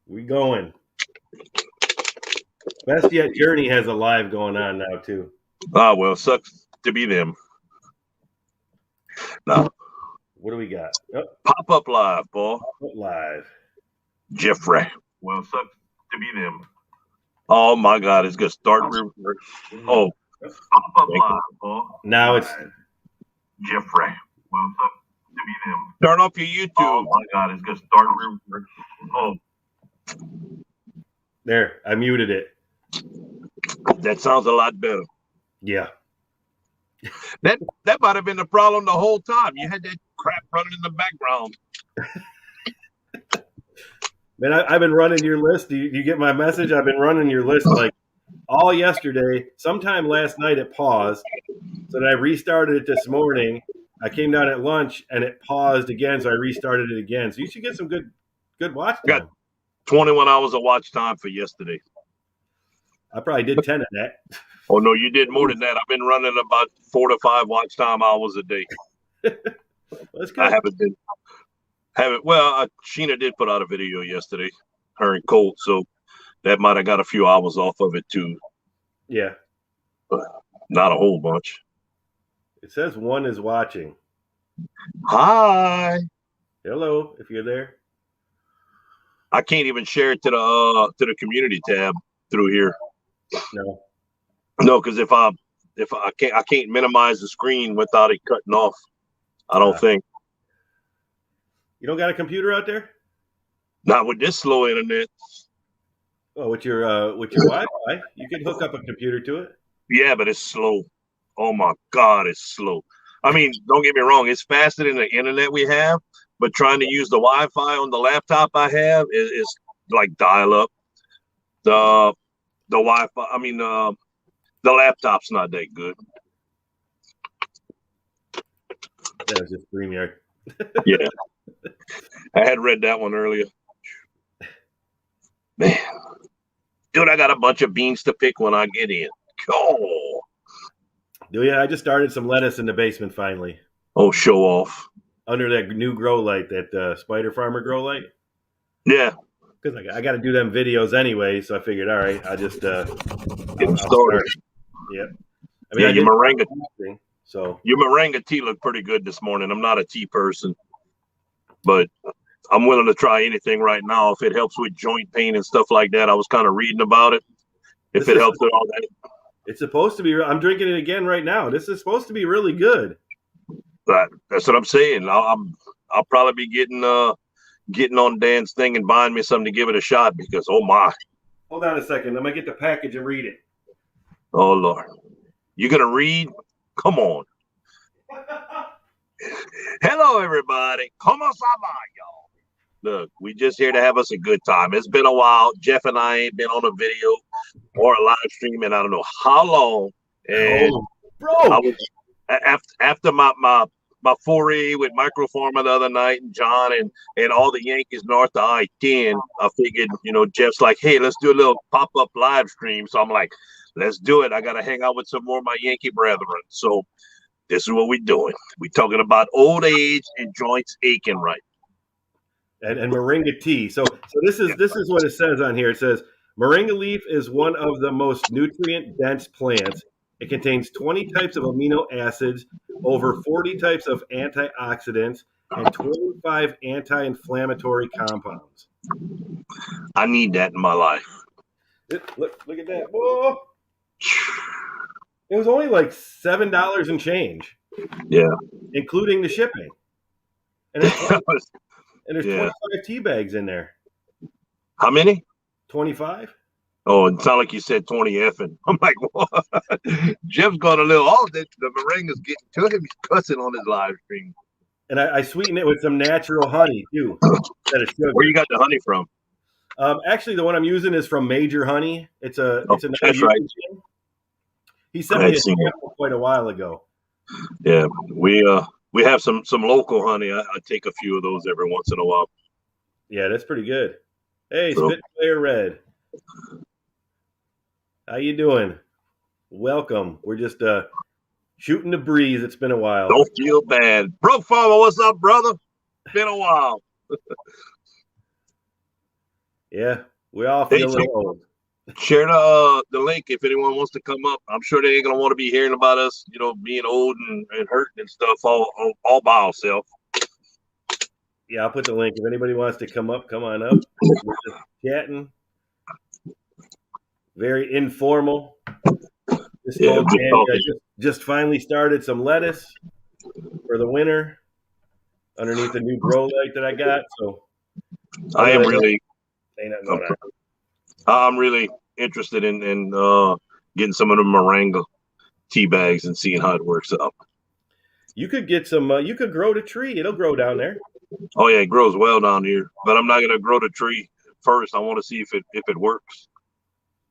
We going. Best Yet Journey has a live going on now too. Ah, well, sucks to be them. No. What do we got? Oh, Pop up live, boy. live. Jeffrey. Well, sucks to be them. Oh my God, it's gonna start. Oh, pop up live, boy. Now it's Jeffrey. Well, sucks to be them. Turn off your YouTube. Oh my God, it's gonna start. Oh, there. I muted it. that sounds a lot better. Yeah. That might have been the problem the whole time. You had that crap running in the background. Man, I've been running your list. Do you get my message? I've been running your list like all yesterday. Sometime last night it paused. So then I restarted it this morning. I came down at lunch and it paused again, so I restarted it again. So you should get some good watch time. Got 21 hours of watch time for yesterday. I probably did 10 of that. Oh no, you did more than that. I've been running about 4 to 5 watch time hours a day. That's good. I haven't. Well, Sheena did put out a video yesterday, her and Colt, so that might have got a few hours off of it too. Yeah. But not a whole bunch. It says one is watching. Hi. Hello, if you're there. I can't even share it to the community tab through here. No, because if I can't minimize the screen without it cutting off. I don't think. You don't got a computer out there? Not with this slow internet. Oh, with your Wi-Fi, you can hook up a computer to it. Yeah, but it's slow. Oh my God, it's slow. I mean, don't get me wrong, it's faster than the internet we have, but trying to use the Wi-Fi on the laptop I have is like dial up. The Wi-Fi, I mean, the laptop's not that good. That was just StreamYard. Yeah. I had read that one earlier. Man. Dude, I got a bunch of beans to pick when I get in. Oh. Yeah, I just started some lettuce in the basement finally. Oh, show off. Under that new grow light, that Spider Farmer grow light. Yeah. Because I got to do them videos anyway, so I figured, all right, I'll just get them started. Yep. I mean, yeah, your moringa. So your moringa tea looked pretty good this morning. I'm not a tea person, but I'm willing to try anything right now if it helps with joint pain and stuff like that. I was kind of reading about it. If it helps with all that. It's supposed to be. I'm drinking it again right now. This is supposed to be really good. That's what I'm saying. I'll probably be getting on Dan's thing and buying me something to give it a shot because oh my. Hold on a second. I'm gonna get the package and read it. Oh Lord, you gonna read? Come on. Hello everybody. Como sama, y'all? Look, we just here to have us a good time. It's been a while. Jeff and I ain't been on a video or a live stream in I don't know how long. And bro, I was, after my foray with Micropharma the other night and John and all the Yankees north of I-10, I figured, Jeff's like, hey, let's do a little pop-up live stream. So I'm like, let's do it. I got to hang out with some more of my Yankee brethren. So this is what we're doing. We're talking about old age and joints aching right. And moringa tea. So this is what it says on here. It says moringa leaf is one of the most nutrient-dense plants. It contains 20 types of amino acids, over 40 types of antioxidants, and 25 anti-inflammatory compounds. I need that in my life. Look at that. Whoa. It was only like $7 and change. Yeah. Including the shipping. And there's 25 tea bags in there. How many? 25. Oh, it sounded like you said 20 effing. I'm like, what? Jeff's got a little, the moringa's getting to him. He's cussing on his live stream. And I sweeten it with some natural honey, too. Where you got the honey from? Actually, the one I'm using is from Major Honey. It's a that's right. He sent me a sample quite a while ago. Yeah, we have some local honey. I take a few of those every once in a while. Yeah, that's pretty good. Hey, Spitfire Red. How you doing? Welcome. We're just shooting the breeze. It's been a while. Don't feel bad. Broke Farmer, what's up, brother? Been a while. Yeah, we all Hey, feel a little old. share the link if anyone wants to come up. I'm sure they ain't gonna want to be hearing about us, being old and hurting and stuff all by ourselves. Yeah, I'll put the link. If anybody wants to come up, come on up. We're just chatting. Very informal. Just Yeah, told just Danny I talking. just finally started some lettuce for the winter underneath the new grow light that I got. So I other am than that, really, ain't nothing I'm, going on. I'm really interested in getting some of the moringa tea bags and seeing how it works out. You could get some. You could grow the tree. It'll grow down there. Oh yeah, it grows well down here, but I'm not gonna grow the tree first. I want to see if it works.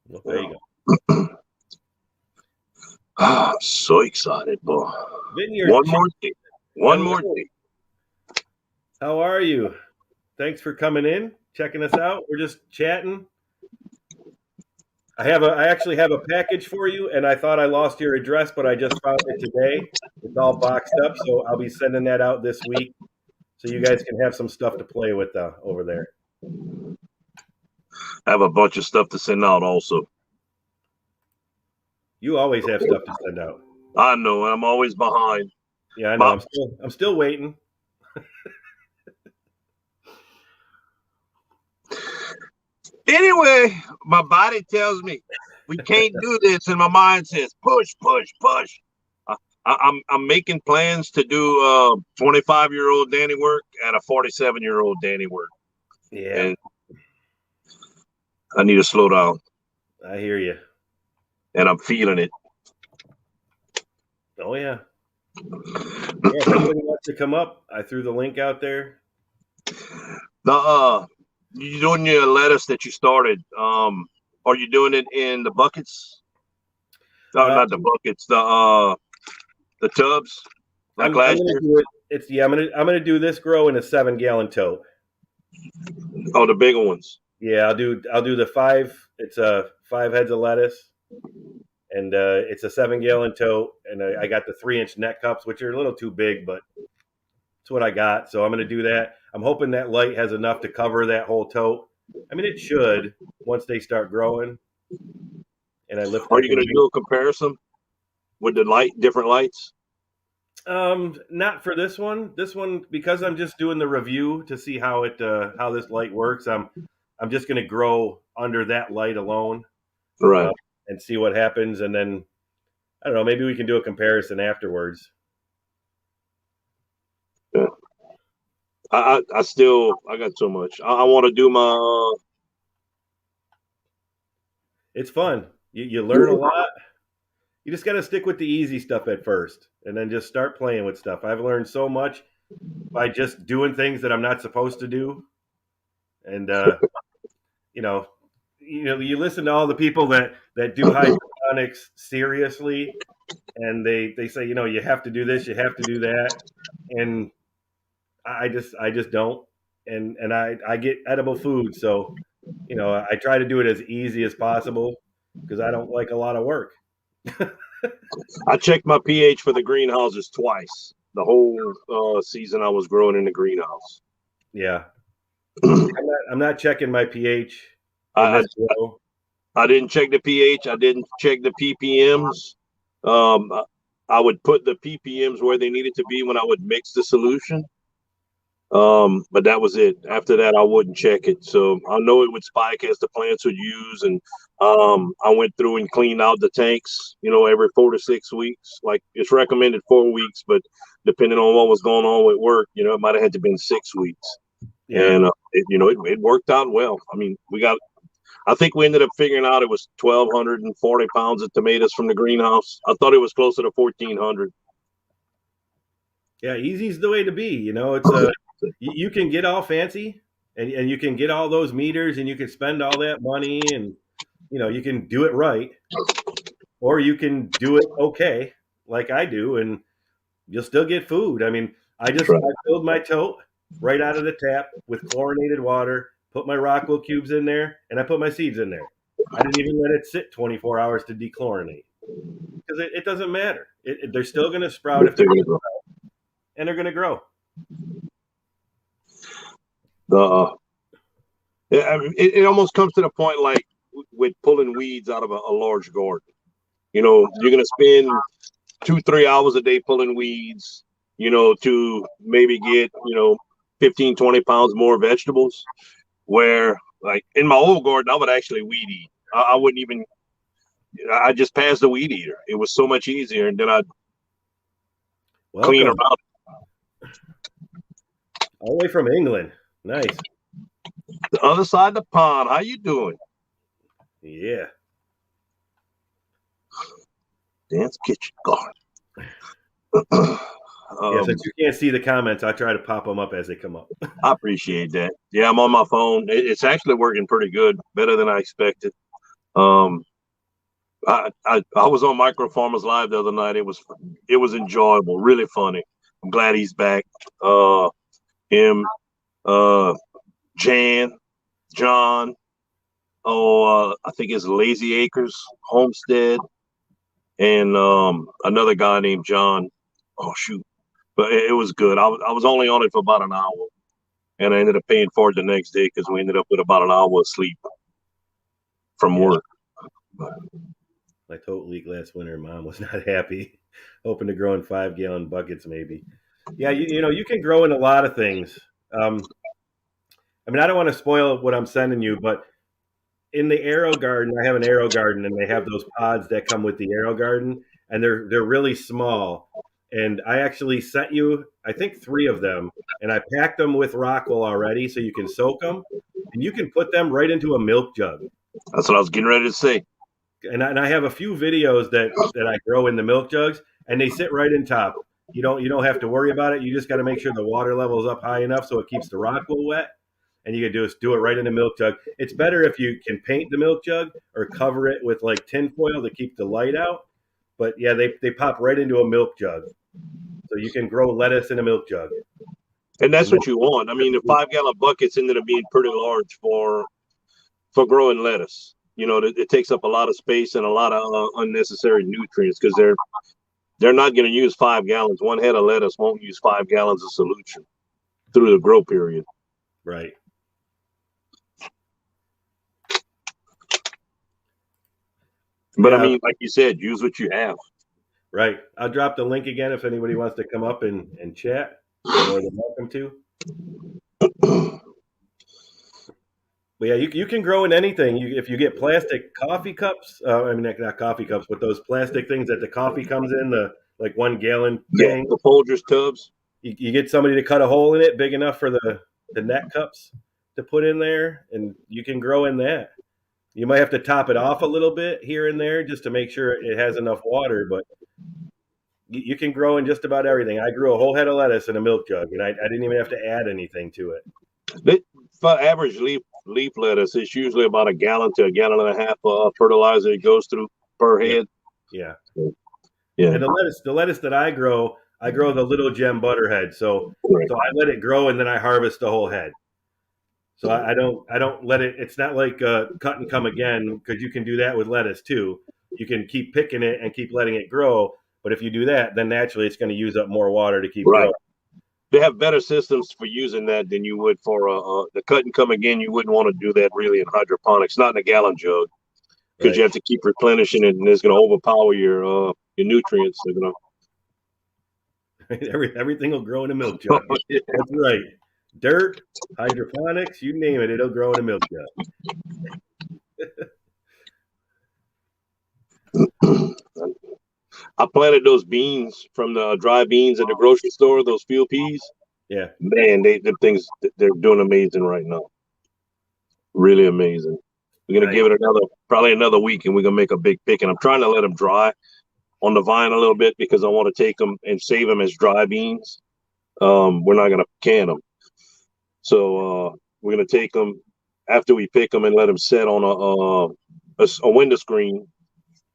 Well, there you go. I'm so excited, boy. Vineyard. One more thing. One more thing. How are you? Thanks for coming in, checking us out. We're just chatting. I actually have a package for you, and I thought I lost your address, but I just found it today. It's all boxed up, so I'll be sending that out this week, so you guys can have some stuff to play with over there. I have a bunch of stuff to send out also. You always have stuff to send out. I know. I'm always behind. Yeah, I know. I'm still waiting. Anyway, my body tells me we can't do this, and my mind says push, push, push. I'm making plans to do 25-year-old Danny work and a 47-year-old Danny work. Yeah, and I need to slow down, I hear you. and I'm feeling it. Oh yeah. Yeah, if anybody wants to come up, I threw the link out there. You doing your lettuce that you started? Are you doing it in the buckets? No, not the buckets. The tubs. Like I'm last gonna year. do it. I'm gonna do this grow in a 7-gallon tote. Oh, the bigger ones. Yeah, I'll do the 5. It's 5 heads of lettuce, and it's a 7-gallon tote, and I got the 3-inch net cups, which are a little too big, but it's what I got. So I'm gonna do that. I'm hoping that light has enough to cover that whole tote. I mean, it should once they start growing. And I lift. Are you going to do a comparison with the different lights? Not for this one. This one, because I'm just doing the review to see how how this light works. I'm just going to grow under that light alone, right, and see what happens. And then I don't know. Maybe we can do a comparison afterwards. Yeah. I got so much. I want to do my. It's fun. You learn a lot. You just got to stick with the easy stuff at first, and then just start playing with stuff. I've learned so much by just doing things that I'm not supposed to do, and you listen to all the people that do hydroponics seriously, and they say, you have to do this, you have to do that, and I just don't, and I get edible food, so I try to do it as easy as possible because I don't like a lot of work. I checked my pH for the greenhouses twice. The whole season I was growing in the greenhouse. Yeah, I'm not checking my pH. I didn't check the pH. I didn't check the ppms. I would put the ppms where they needed to be when I would mix the solution. But that was it. After that, I wouldn't check it. So I know it would spike as the plants would use. And I went through and cleaned out the tanks, every 4 to 6 weeks. Like it's recommended 4 weeks, but depending on what was going on with work, it might have had to been 6 weeks. Yeah. And it worked out well. I mean, I think we ended up figuring out it was 1,240 pounds of tomatoes from the greenhouse. I thought it was closer to 1,400. Yeah, easy's the way to be. It's you can get all fancy and you can get all those meters and you can spend all that money and you can do it right, or you can do it okay like I do and you'll still get food. I mean, I filled my tote right out of the tap with chlorinated water, put my Rockwell cubes in there, and I put my seeds in there. I didn't even let it sit 24 hours to dechlorinate because it doesn't matter. They're still going to sprout if they're going to grow, and they're going to grow. Yeah, I mean, it almost comes to the point like with pulling weeds out of a large garden. You know, you're gonna spend 2-3 hours a day pulling weeds. You know, to maybe get 15, 20 pounds more vegetables. Where like in my old garden, I would actually weed eat. I wouldn't even. I just passed the weed eater. It was so much easier, and then I'd clean Welcome around. all the way from England. Nice. The other side of the pond. How you doing? Yeah. Dance kitchen garden. Yeah, since you can't see the comments, I try to pop them up as they come up. I appreciate that. Yeah, I'm on my phone. It's actually working pretty good, better than I expected. Um, I was on Micro Farmers Live the other night. It was enjoyable, really funny. I'm glad he's back. Him, uh, Jan, John. I think it's Lazy Acres Homestead, and another guy named John. Oh shoot, but it was good. I was only on it for about an hour, and I ended up paying for it the next day because we ended up with about an hour of sleep from Yeah. work. My tote leak last winter, Mom was not happy. Hoping to grow in 5-gallon buckets, maybe. Yeah, you can grow in a lot of things. I mean, I don't want to spoil what I'm sending you, but in the Aero Garden, I have an Aero Garden, and they have those pods that come with the Aero Garden, and they're really small. And I actually sent you, I think, 3 of them, and I packed them with Rockwool already, so you can soak them, and you can put them right into a milk jug. That's what I was getting ready to say. And I have a few videos that I grow in the milk jugs, and they sit right in top. You don't have to worry about it. You just got to make sure the water level is up high enough so it keeps the Rockwool wet, and you can do it right in the milk jug. It's better if you can paint the milk jug or cover it with like tin foil to keep the light out. But yeah, they pop right into a milk jug, so you can grow lettuce in a milk jug. And that's And what you want. I mean, the 5-gallon buckets ended up being pretty large for growing lettuce. You know, it takes up a lot of space and a lot of unnecessary nutrients because they're not going to use 5 gallons. One head of lettuce won't use 5 gallons of solution through the grow period. right. But Yeah, I mean, like you said, use what you have. right. I'll drop the link again if anybody wants to come up and chat. You're more than welcome to. But yeah, you can grow in anything. If you get plastic coffee cups, I mean not coffee cups, but those plastic things that the coffee comes in, the like 1 gallon Yeah, thing. the Folgers tubs. You get somebody to cut a hole in it big enough for the net cups to put in there, and you can grow in that. You might have to top it off a little bit here and there just to make sure it has enough water, but you can grow in just about everything. I grew a whole head of lettuce in a milk jug, and I didn't even have to add anything to it. For average leaf lettuce, it's usually about a gallon to a gallon and a half of fertilizer it goes through per head. Yeah. Yeah. And the lettuce that I grow the little gem butterhead. So Right. I let it grow and then I harvest the whole head. So I don't let it. It's not like cut and come again, because you can do that with lettuce too. You can keep picking it and keep letting it grow. But if you do that, then naturally it's going to use up more water to keep Right. growing. They have better systems for using that than you would for the cut and come again. You wouldn't want to do that really in hydroponics, not in a gallon jug, because Right. you have to keep replenishing it, and it's going to overpower your nutrients. They're going Everything will grow in a milk jug. to. That's right. Dirt, hydroponics, you name it, it'll grow in a milk jug. I planted those beans from the dry beans at the grocery store, those field peas. Yeah. Man, they're doing amazing right now. Really amazing. We're gonna give it probably another week, and we're gonna make a big pick. And I'm trying to let them dry on the vine a little bit because I want to take them and save them as dry beans. We're not gonna can them, so we're gonna take them after we pick them and let them set on a window screen,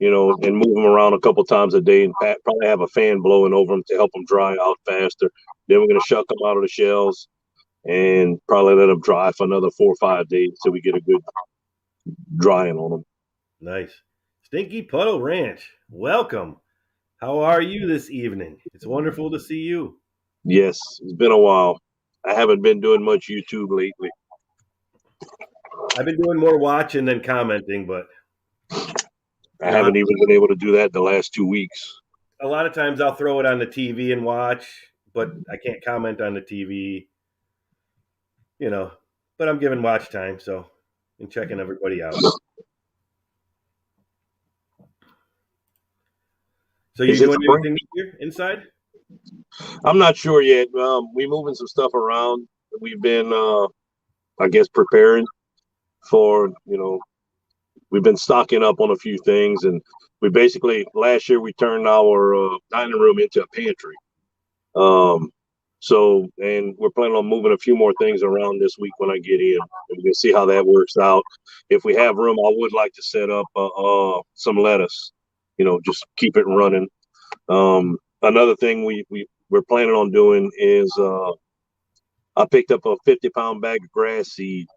and move them around a couple times a day, and probably have a fan blowing over them to help them dry out faster. Then we're gonna shuck them out of the shells and probably let them dry for another 4 or 5 days till we get a good drying on them. Nice. Stinky Puddle Ranch, welcome. How are you this evening? It's wonderful to see you. Yes, it's been a while. I haven't been doing much YouTube lately. I've been doing more watching than commenting, but I haven't even been able to do that the last 2 weeks. a lot of times I'll throw it on the TV and watch, but I can't comment on the TV, but I'm giving watch time, so and checking everybody out. So you doing anything here inside? I'm not sure yet. We moving some stuff around. We've been, I guess, preparing for, we've been stocking up on a few things, and we basically last year we turned our dining room into a pantry. And we're planning on moving a few more things around this week when I get in, and we can see how that works out. If we have room, I would like to set up some lettuce, just keep it running. Another thing we're planning on doing is I picked up a 50-pound bag of grass seed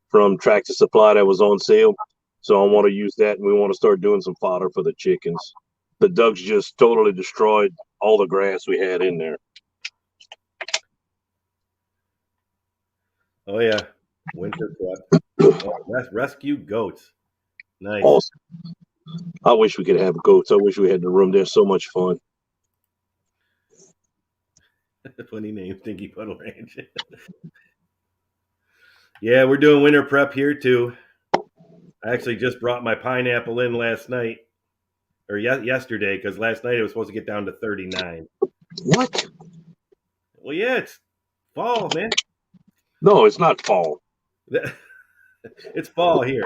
from Tractor Supply that was on sale. So I want to use that, and we want to start doing some fodder for the chickens. The ducks just totally destroyed all the grass we had in there. Oh yeah, winter prep. Rescue goats. Nice. Awesome. I wish we could have goats. I wish we had the room. They're so much fun. Funny name, Stinky Puddle Ranch. Yeah, we're doing winter prep here too. I actually just brought my pineapple in last night, or yesterday, because last night it was supposed to get down to 39. What? Well, yeah, it's fall, man. No, it's not fall. It's fall here.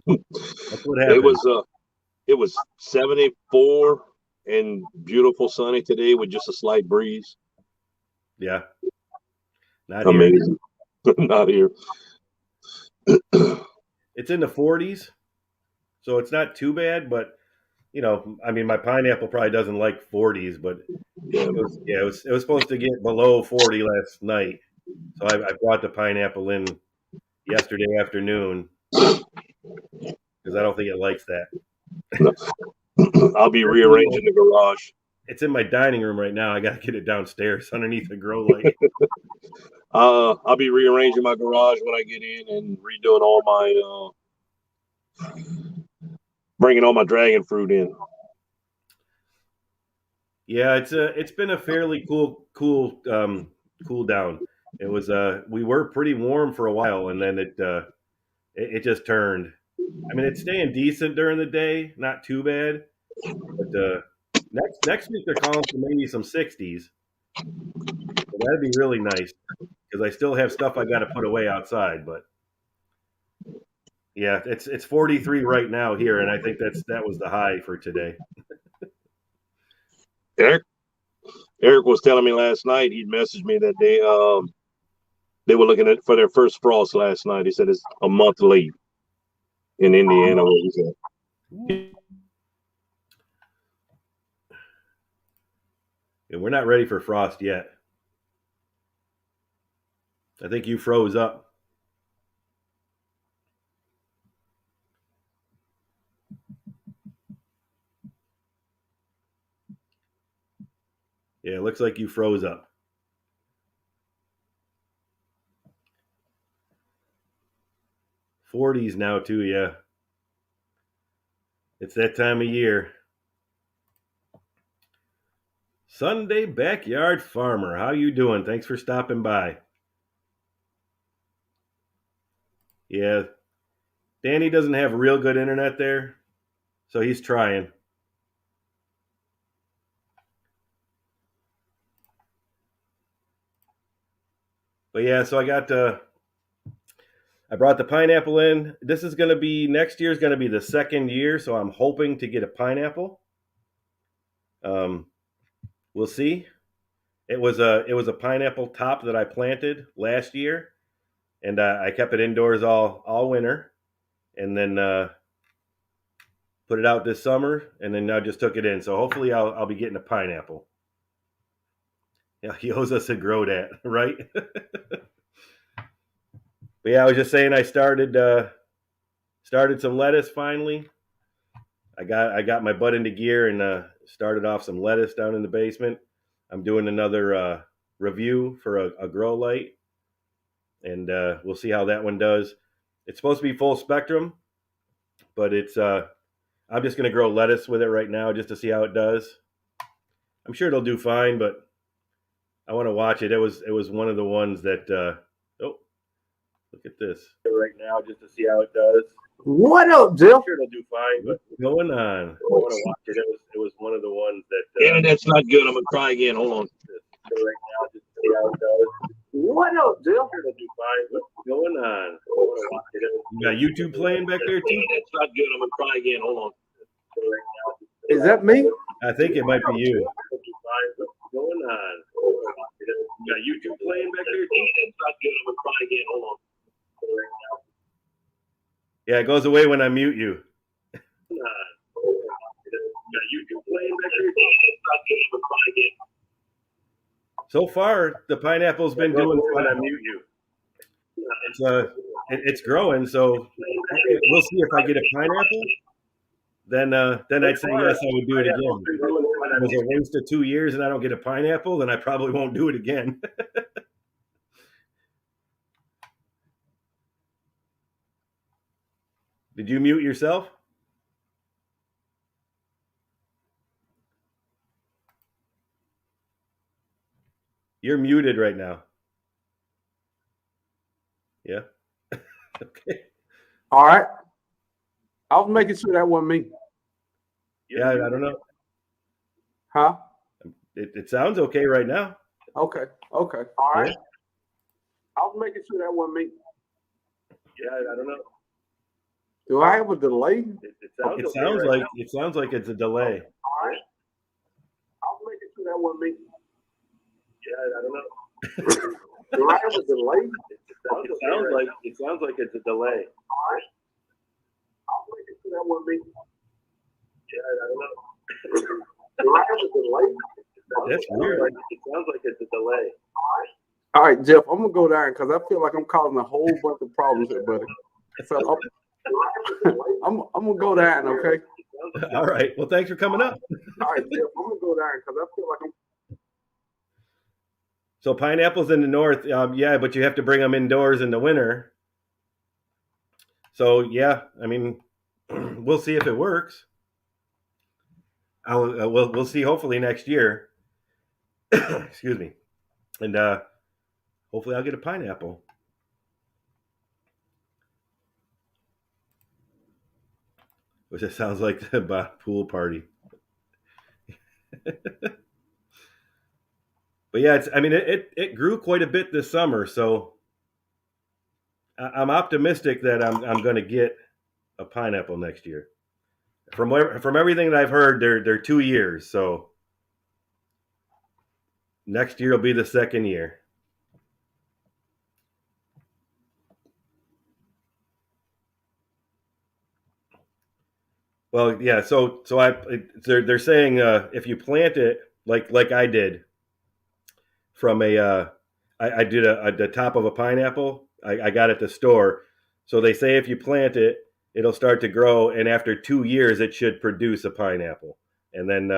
That's what happened. It was 74 and beautiful sunny today with just a slight breeze. Yeah. Not amazing. Here. Not here. It's in the 40s, so it's not too bad, but my pineapple probably doesn't like 40s, but it was supposed to get below 40 last night. So I brought the pineapple in yesterday afternoon because I don't think it likes that. I'll be rearranging the garage. It's in my dining room right now. I got to get it downstairs underneath the grow light. I'll be rearranging my garage when I get in and redoing all my, bringing all my dragon fruit in. Yeah, it's been a fairly cool down. It was we were pretty warm for a while, and then it just turned. I mean, it's staying decent during the day, not too bad. But next week they're calling for maybe some 60s. So that'd be really nice because I still have stuff I got to put away outside. But yeah, it's 43 right now here, and I think that was the high for today. Eric was telling me last night. He'd messaged me that they were looking for their first frost last night. He said it's a month late in Indiana. Where he's at. And we're not ready for frost yet. I think you froze up. Yeah, it looks like you froze up. '40s now too, yeah. It's that time of year. Sunday Backyard Farmer, how you doing? Thanks for stopping by. Yeah, Danny doesn't have real good internet there, so he's trying. But yeah, so I brought the pineapple in. This is going to be, next year's going to be the second year, so I'm hoping to get a pineapple. We'll see. It was a pineapple top that I planted last year, and I kept it indoors all winter, and then put it out this summer, and then I just took it in. So hopefully I'll be getting a pineapple. Yeah, he owes us a grow dat, right? But yeah, I was just saying I started some lettuce finally. I got my butt into gear and started off some lettuce down in the basement. I'm doing another review for a grow light, and we'll see how that one does. It's supposed to be full spectrum, but it's I'm just going to grow lettuce with it right now just to see how it does. I'm sure it'll do fine, but I want to watch it. It was one of the ones that oh, look at this right now just to see how it does. What up, Jeff? I'm sure it'll do fine, but what's going on? I want to watch it. It was one of the ones that Internet's not good. I'm gonna try again. Hold on. right now just to see how it does. What up, Jeff? I'm sure it'll do fine, but what's going on? I want to watch it. You got YouTube playing back there too? Internet's not good. I'm gonna try again. Hold on. Is that me? I think it might be you. What's going on? You got YouTube playing back there too? Internet's not good. I'm gonna try again. Hold on. Yeah, it goes away when I mute you. You got YouTube playing back there too? Internet's not good. I'm gonna try again. So far, the pineapple's been doing when I mute you. It's growing, so we'll see if I get a pineapple. Then I'd say yes, I would do it again. If it was a waste of 2 years and I don't get a pineapple, then I probably won't do it again. Did you mute yourself? You're muted right now. Yeah. Okay. All right. I was making sure that wasn't me. Yeah, I don't know. Huh? It sounds okay right now. Okay. Okay. All right. Yeah. I was making sure that wasn't me. Yeah, I don't know. Do I have a delay? It sounds like it's a delay. All right. I was making sure that wasn't me. Yeah, I don't know. Do I have a delay? It sounds like it's a delay. All right. I was making sure that wasn't me. Yeah, I don't know. Do I have a delay? That's weird. It sounds like it's a delay. All right, Jeff, I'm gonna go down because I feel like I'm causing a whole bunch of problems here, buddy. So I'm gonna go down, okay? All right. Well, thanks for coming up. All right, Jeff, I'm gonna go down because I feel like I'm. So pineapples in the north, yeah, but you have to bring them indoors in the winter. So yeah, I mean, we'll see if it works. We'll see. Hopefully next year. Excuse me, and hopefully I'll get a pineapple. Which it sounds like the pool party. But yeah, it grew quite a bit this summer, so I'm optimistic that I'm going to get a pineapple next year. From everything that I've heard, they're 2 years, so next year will be the second year. Well, yeah, so they're saying if you plant it like I did from I did the top of a pineapple. I got at the store. So they say if you plant it, it'll start to grow, and after 2 years, it should produce a pineapple. And then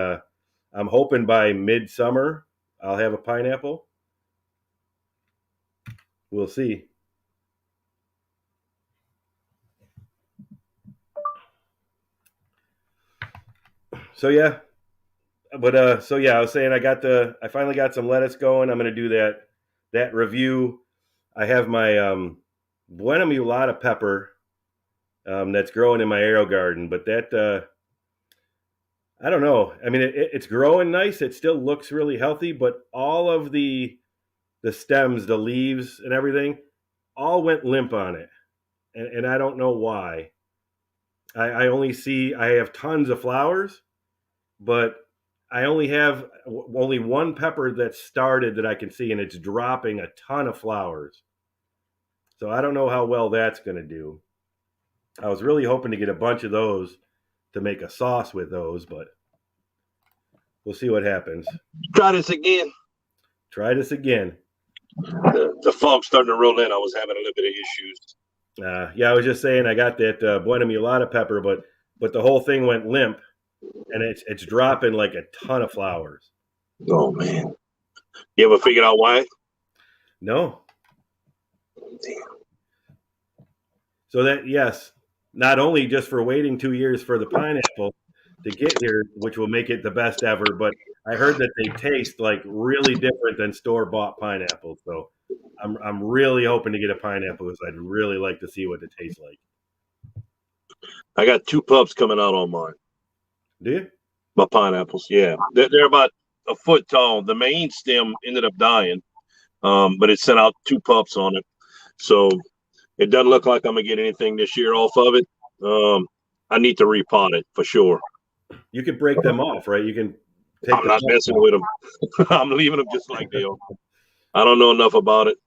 I'm hoping by midsummer I'll have a pineapple. We'll see. So yeah, but so yeah, I was saying I finally got some lettuce going. I'm going to do that review. I have my Buena Mulata pepper that's growing in my AeroGarden, but that I don't know. I mean, it's growing nice. It still looks really healthy, but all of the stems, the leaves, and everything, all went limp on it, and I don't know why. I have tons of flowers, but I only have one pepper that started that I can see, and it's dropping a ton of flowers. So I don't know how well that's going to do. I was really hoping to get a bunch of those to make a sauce with those, but we'll see what happens. Try this again. Try this again. The fog's starting to roll in. I was having a little bit of issues. Yeah, I was just saying I got that Buena Mulata pepper, but the whole thing went limp, and it's dropping like a ton of flowers. Oh man! You ever figured out why? No. Damn. So that, yes, not only just for waiting 2 years for the pineapple to get here, which will make it the best ever, but I heard that they taste like really different than store-bought pineapples. So I'm really hoping to get a pineapple because I'd really like to see what it tastes like. I got 2 pups coming out on mine. Do you? My pineapples, yeah. They're about a foot tall. The main stem ended up dying, but it sent out 2 pups on it. So it doesn't look like I'm going to get anything this year off of it. I need to repot it for sure. You could break them off, right? You can take I'm not messing with them. I'm leaving them just like they are. I don't know enough about it.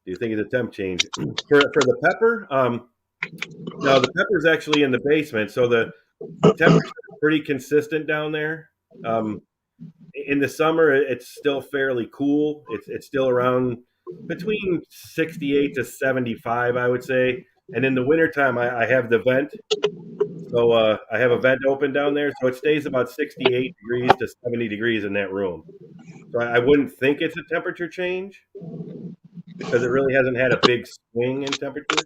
Do you think it's a temp change? For the pepper, no, the pepper's actually in the basement, so the temperature is pretty consistent down there. In the summer, it's still fairly cool. It's still around between 68 to 75, I would say. And in the wintertime, I have the vent. So I have a vent open down there, so it stays about 68 degrees to 70 degrees in that room. So I wouldn't think it's a temperature change because it really hasn't had a big swing in temperature.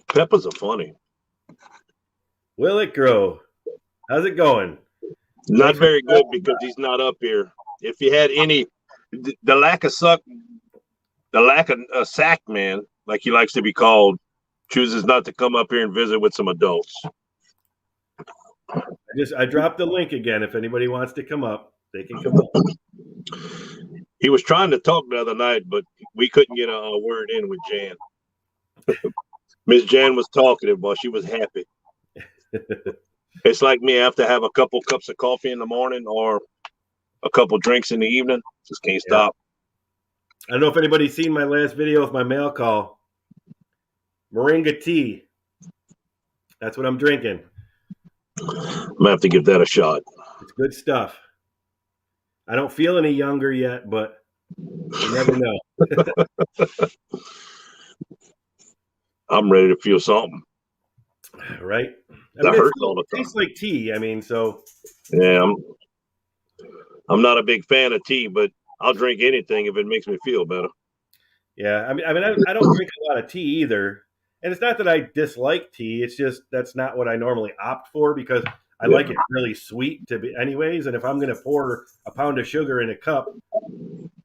Peppers are funny. Will it grow? How's it going? Not very good because he's not up here. If you had any, the lack of sack man, like he likes to be called, chooses not to come up here and visit with some adults. I dropped the link again. If anybody wants to come up, they can come up. He was trying to talk the other night, but we couldn't get a word in with Jan. Miss Jan was talkative, but she was happy. It's like me. I have to have a couple cups of coffee in the morning or a couple drinks in the evening. Just can't stop. I don't know if anybody's seen my last video of my mail call. Moringa tea. That's what I'm drinking. I'm going to have to give that a shot. It's good stuff. I don't feel any younger yet, but you never know. I'm ready to feel something. Right? That hurts all the time. It tastes like tea. I mean, so. Yeah, I'm not a big fan of tea, but I'll drink anything if it makes me feel better. Yeah, I don't drink a lot of tea either. And it's not that I dislike tea. It's just that's not what I normally opt for because I like it really sweet to be anyways. And if I'm going to pour a pound of sugar in a cup,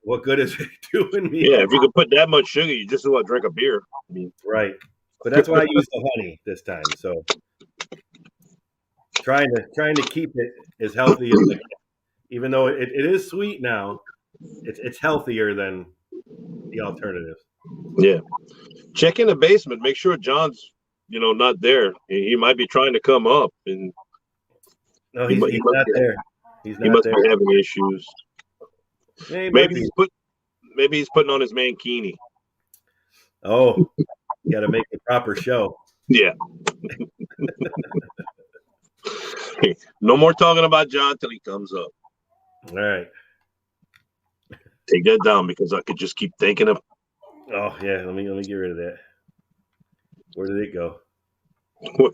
what good is it doing me? Yeah, if you could put that much sugar, you just want to drink a beer. I mean, right. But that's why I use the honey this time. So trying to keep it as healthy as I can. Even though it is sweet now, it's healthier than the alternatives. Yeah. Check in the basement. Make sure John's, not there. He might be trying to come up, and no, he's not there. He must be having issues. Yeah, maybe he's putting on his mankini. Oh, you got to make the proper show. Yeah. No more talking about John till he comes up. All right. Take that down because I could just keep thinking of. Oh yeah, let me get rid of that. Where did it go? All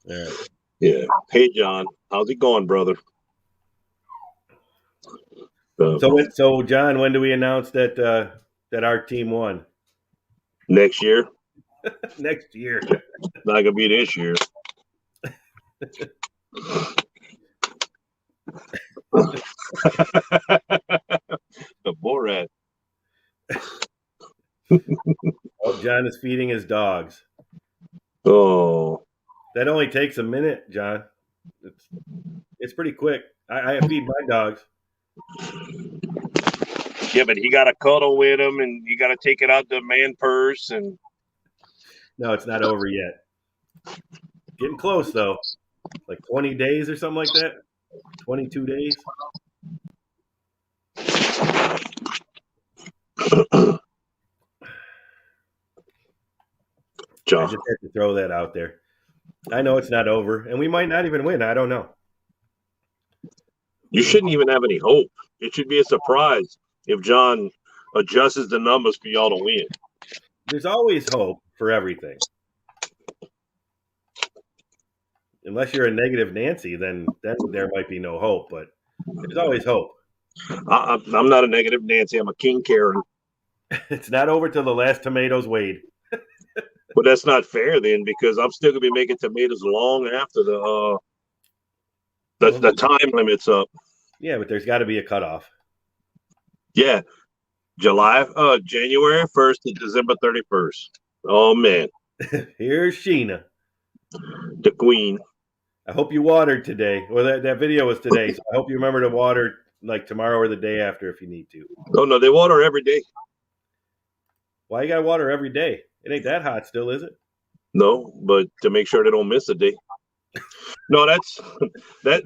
right. Yeah. Hey John, how's it going, brother? So John, when do we announce that our team won? Next year. Next year. Not gonna be this year. The Borat. Oh, John is feeding his dogs. Oh, that only takes a minute, John. It's pretty quick. I feed my dogs. Yeah, but he got to cuddle with him, and you got to take it out the man purse. And no, it's not over yet. Getting close though, like 20 days or something like that. 22 days. John. I just had to throw that out there. I know it's not over, and we might not even win. I don't know. You shouldn't even have any hope. It should be a surprise if John adjusts the numbers for y'all to win. There's always hope for everything. Unless you're a negative Nancy, then there might be no hope, but there's always hope. I'm not a negative Nancy. I'm a King Karen. It's not over till the last tomatoes weighed. But that's not fair then, because I'm still gonna be making tomatoes long after the time limit's up. Yeah, but there's got to be a cutoff. Yeah, January 1st to December 31st. Oh man, Here's Sheena. the queen. I hope you watered today. Well, that video was today, so I hope you remember to water like tomorrow or the day after if you need to. Oh no, they water every day. Why you got to water every day? It ain't that hot still, is it? No, but to make sure they don't miss a day. No, that's that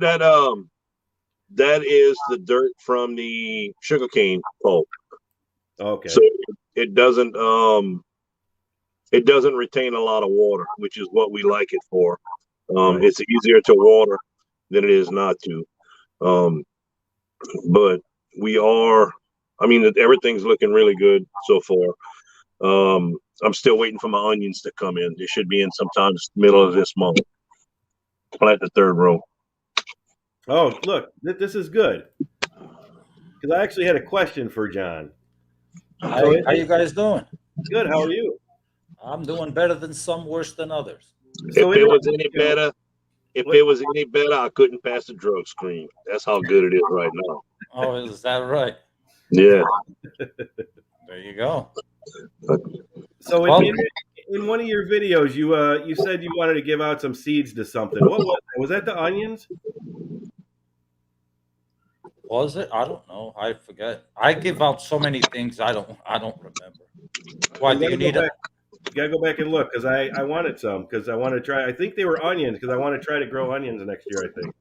is the dirt from the sugarcane pulp. Okay. So it doesn't retain a lot of water, which is what we like it for. Right. It's easier to water than it is not to. But we are, I mean, everything's looking really good so far. I'm still waiting for my onions to come in. They should be in sometime middle of this month. Plant the third row. Oh, look, this is good. Because I actually had a question for John. How you guys doing? Good. How are you? I'm doing better than some, worse than others. So If it was any better, I couldn't pass the drug screen. That's how good it is right now. Oh, is that right? Yeah. There you go. So Well- in one of your videos, you said you wanted to give out some seeds to something. What was that? Was that the onions? Was it? I don't know. I forget. I give out so many things. I don't remember. Why do you need it? You gotta go back and look because I wanted some because I want to try. I think they were onions because I want to try to grow onions next year. I think.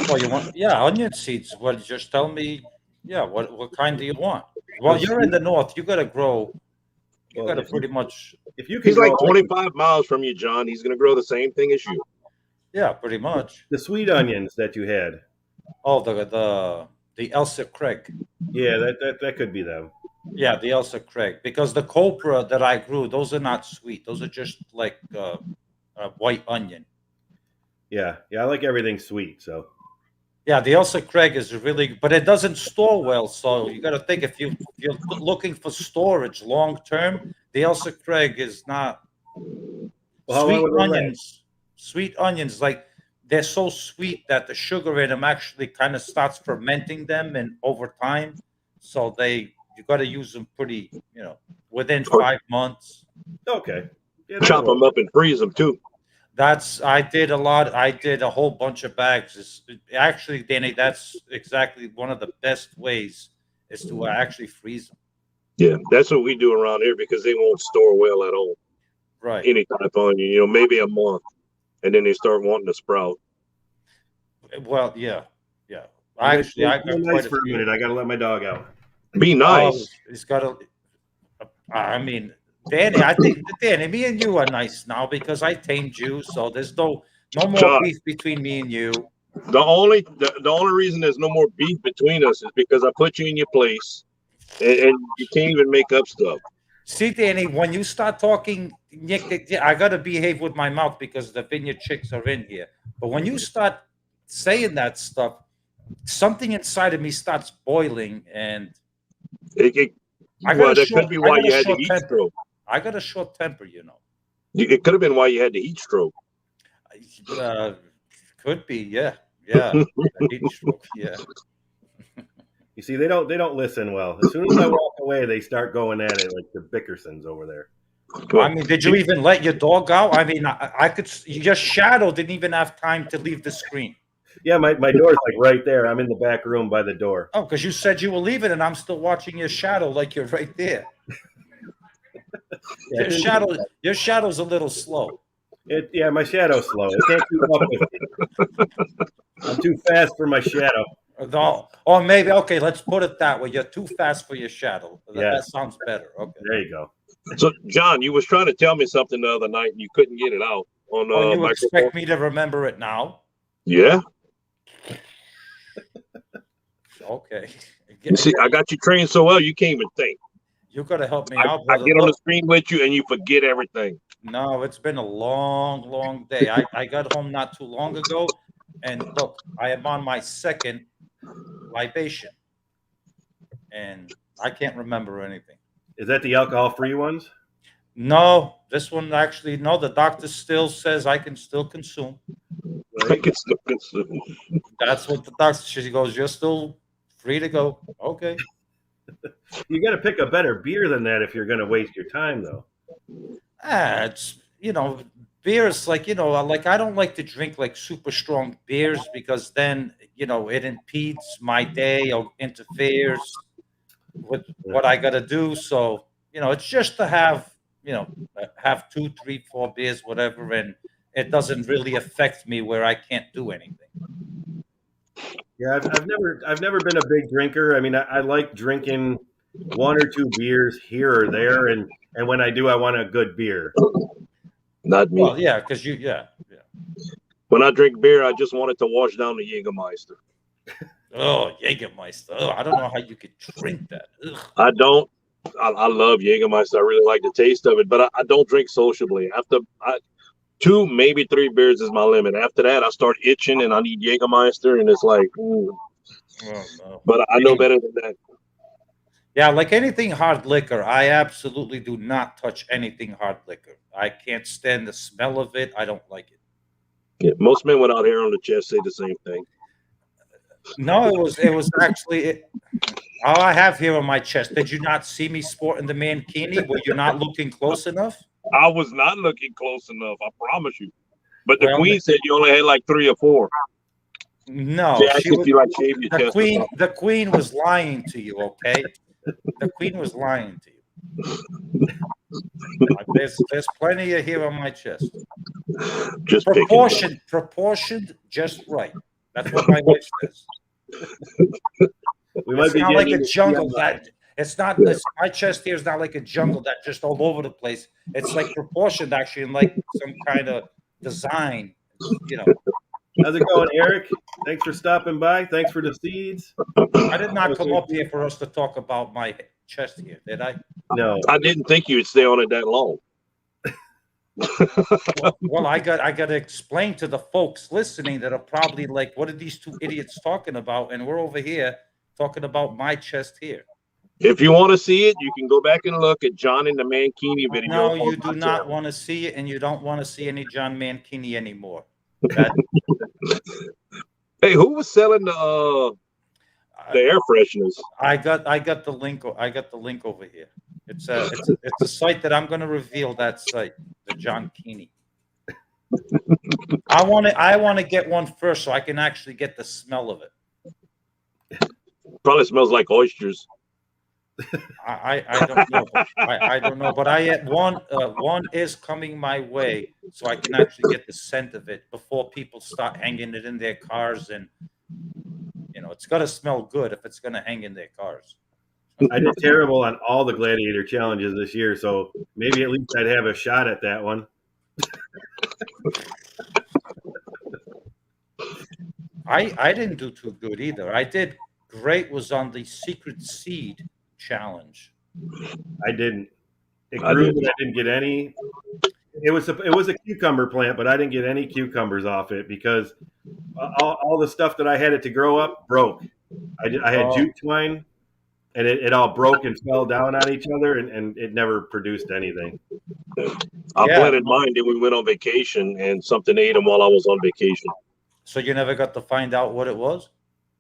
Well, you want onion seeds. Well, just tell me. Yeah, what kind do you want? Well, you're in the north. You got to grow. You got to pretty much. If you can, He's like 25 miles from you, John. He's going to grow the same thing as you. Yeah, pretty much. The sweet onions that you had. Oh, the Elsa Craig. Yeah, that could be them. Yeah, the Elsa Craig. Because the copra that I grew, those are not sweet. Those are just like a white onion. Yeah, I like everything sweet. So. Yeah, the Elsa Craig is really, but it doesn't store well. So you got to think if you're looking for storage long term, the Elsa Craig is not. Well, Sweet onions, sweet onions, like they're so sweet that the sugar in them actually kind of starts fermenting them, and over time, so you got to use them pretty, within 5 months. Okay. Yeah, Chop them up and freeze them too. I did a lot. I did a whole bunch of bags. Actually, Danny, that's exactly one of the best ways is to actually freeze them. Yeah, that's what we do around here because they won't store well at all. Right. Any type of onion, maybe a month, and then they start wanting to sprout. Well, yeah. Actually, I got nice quite for a minute. I got to let my dog out. Be nice. He's got to. I mean, Danny, I think Danny, me and you are nice now because I tamed you, so there's no more John, beef between me and you. The only reason there's no more beef between us is because I put you in your place, and you can't even make up stuff. See, Danny, when you start talking, Nick, I gotta behave with my mouth because the vineyard chicks are in here. But when you start saying that stuff, something inside of me starts boiling, and that could be why you had the heat stroke. I got a short temper, It could have been why you had the heat stroke. Could be, yeah. Heat stroke, yeah. You see, they don't listen well. As soon as I walk away, they start going at it like the Bickersons over there. I mean, did you even let your dog out? I mean, I could. Your shadow didn't even have time to leave the screen. Yeah, my door's like right there. I'm in the back room by the door. Oh, because you said you were leaving, and I'm still watching your shadow like you're right there. Your shadow's a little slow. My shadow's slow. It can't keep up with me. I'm too fast for my shadow. No, or maybe okay. Let's put it that way. You're too fast for your shadow. Yeah. That sounds better. Okay. There you go. So, John, you was trying to tell me something the other night, and you couldn't get it out on Oh, you microphone. expect me to remember it now? Yeah. Okay. You see, I got you trained so well, you can't even think. You got to help me I out. brother. get on the Look, screen with you, and you forget everything. no, it's been a long, long day. I got home not too long ago, and look, I am on my second libation, and I can't remember anything. Is that the alcohol-free ones? No, this one actually, no, the doctor still says I can still consume. I can still consume. That's what the doctor, she goes, you're still free to go. Okay. You got to pick a better beer than that if you're going to waste your time, though. It's, beer is like, like I don't like to drink like super strong beers because then, it impedes my day or interferes with what I got to do. So, it's just to have, have 2, 3, 4 beers, whatever. And it doesn't really affect me where I can't do anything. Yeah, I've never been a big drinker. I mean, I like drinking 1 or 2 beers here or there, and when I do, I want a good beer. Not me. Well, yeah, because yeah. When I drink beer, I just want it to wash down the Jägermeister. Oh, Jägermeister. Oh, I don't know how you could drink that. Ugh. I don't. I love Jägermeister. I really like the taste of it, but I don't drink sociably. After 2, maybe 3 beers is my limit. After that, I start itching and I need Jägermeister, and it's like, ooh. Oh, no. But I know better than that. Yeah, like anything hard liquor, I absolutely do not touch anything hard liquor. I can't stand the smell of it. I don't like it. Yeah, most men without hair on the chest say the same thing. No, it was actually all I have here on my chest. Did you not see me sporting the mankini? Were you not looking close enough? I was not looking close enough. I promise you. But the Well, queen said you only had like 3 or 4. No, She asked if you like shave your chest. the queen was lying to you. Okay, the queen was lying to you. There's plenty of here on my chest. Just Proportioned, just right. That's what my wife says. We might It's be not like getting a jungle that it's not. My chest here is not like a jungle that just all over the place. It's like proportioned actually, in like some kind of design. How's it going, Eric? Thanks for stopping by. Thanks for the seeds. I did not come up here for us to talk about my chest here, did I? No. I didn't think you would stay on it that long. Well, I got to explain to the folks listening that are probably like, what are these 2 idiots talking about? And we're over here talking about my chest here. If you want to see it, you can go back and look at John and the Mankini video. No, you do not want to see it, and you don't want to see any John Mankini anymore. Hey, who was selling the air fresheners? I got the link. I got the link over here. It's a site that I'm going to reveal. That site, the John Keeney. I want to get one first so I can actually get the smell of it. Probably smells like oysters. I don't know. I don't know, but one is coming my way, so I can actually get the scent of it before people start hanging it in their cars, and it's got to smell good if it's going to hang in their cars. I did terrible on all the gladiator challenges this year, so maybe at least I'd have a shot at that one. I didn't do too good either. I did great was on the secret seed challenge. I didn't. It grew, but I didn't get any. It was a cucumber plant, but I didn't get any cucumbers off it because all the stuff that I had it to grow up broke. I had jute twine, and it all broke and fell down on each other, and it never produced anything. I planted mine, then we went on vacation, and something ate them while I was on vacation. So you never got to find out what it was?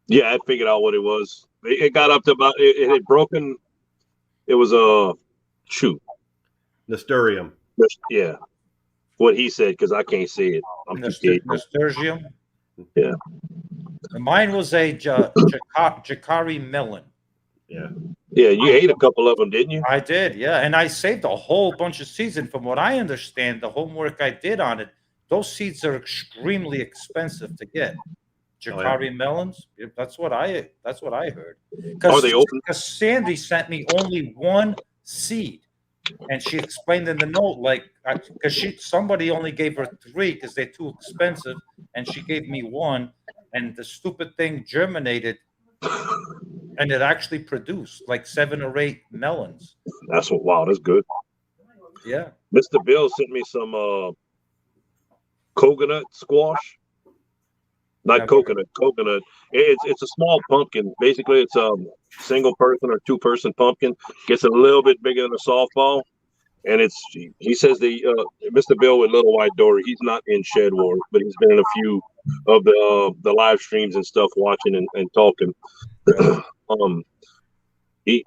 Yeah, I figured out what it was. It got up to about it had broken. It was a Nasturtium. Yeah, what he said, because I can't see it. I'm Nasturtium. Yeah. Mine was a Jacari melon. Yeah. Yeah, you ate a couple of them, didn't you? I did, yeah, and I saved a whole bunch of seeds. And from what I understand, the homework I did on it, those seeds are extremely expensive to get. Jacari melons. That's what I heard. Are they open? Because Sandy sent me only one seed, and she explained in the note, like, because somebody only gave her 3 because they're too expensive, and she gave me 1, and the stupid thing germinated, and it actually produced like 7 or 8 melons. Wow, that's good. Yeah. Mr. Bill sent me some coconut squash. Oh, Sent me some coconut squash. He said, "Hey, you should try this. It's really good." Yeah. Mr. Bill sent me some coconut squash. not Yeah. coconut. Coconut. It's a small pumpkin. Basically, it's a single person or 2-person pumpkin. Gets a little bit bigger than a softball, and he says Mr. Bill with Little White Door. He's not in Shed Wars, but he's been in a few of the live streams and stuff, watching and talking. He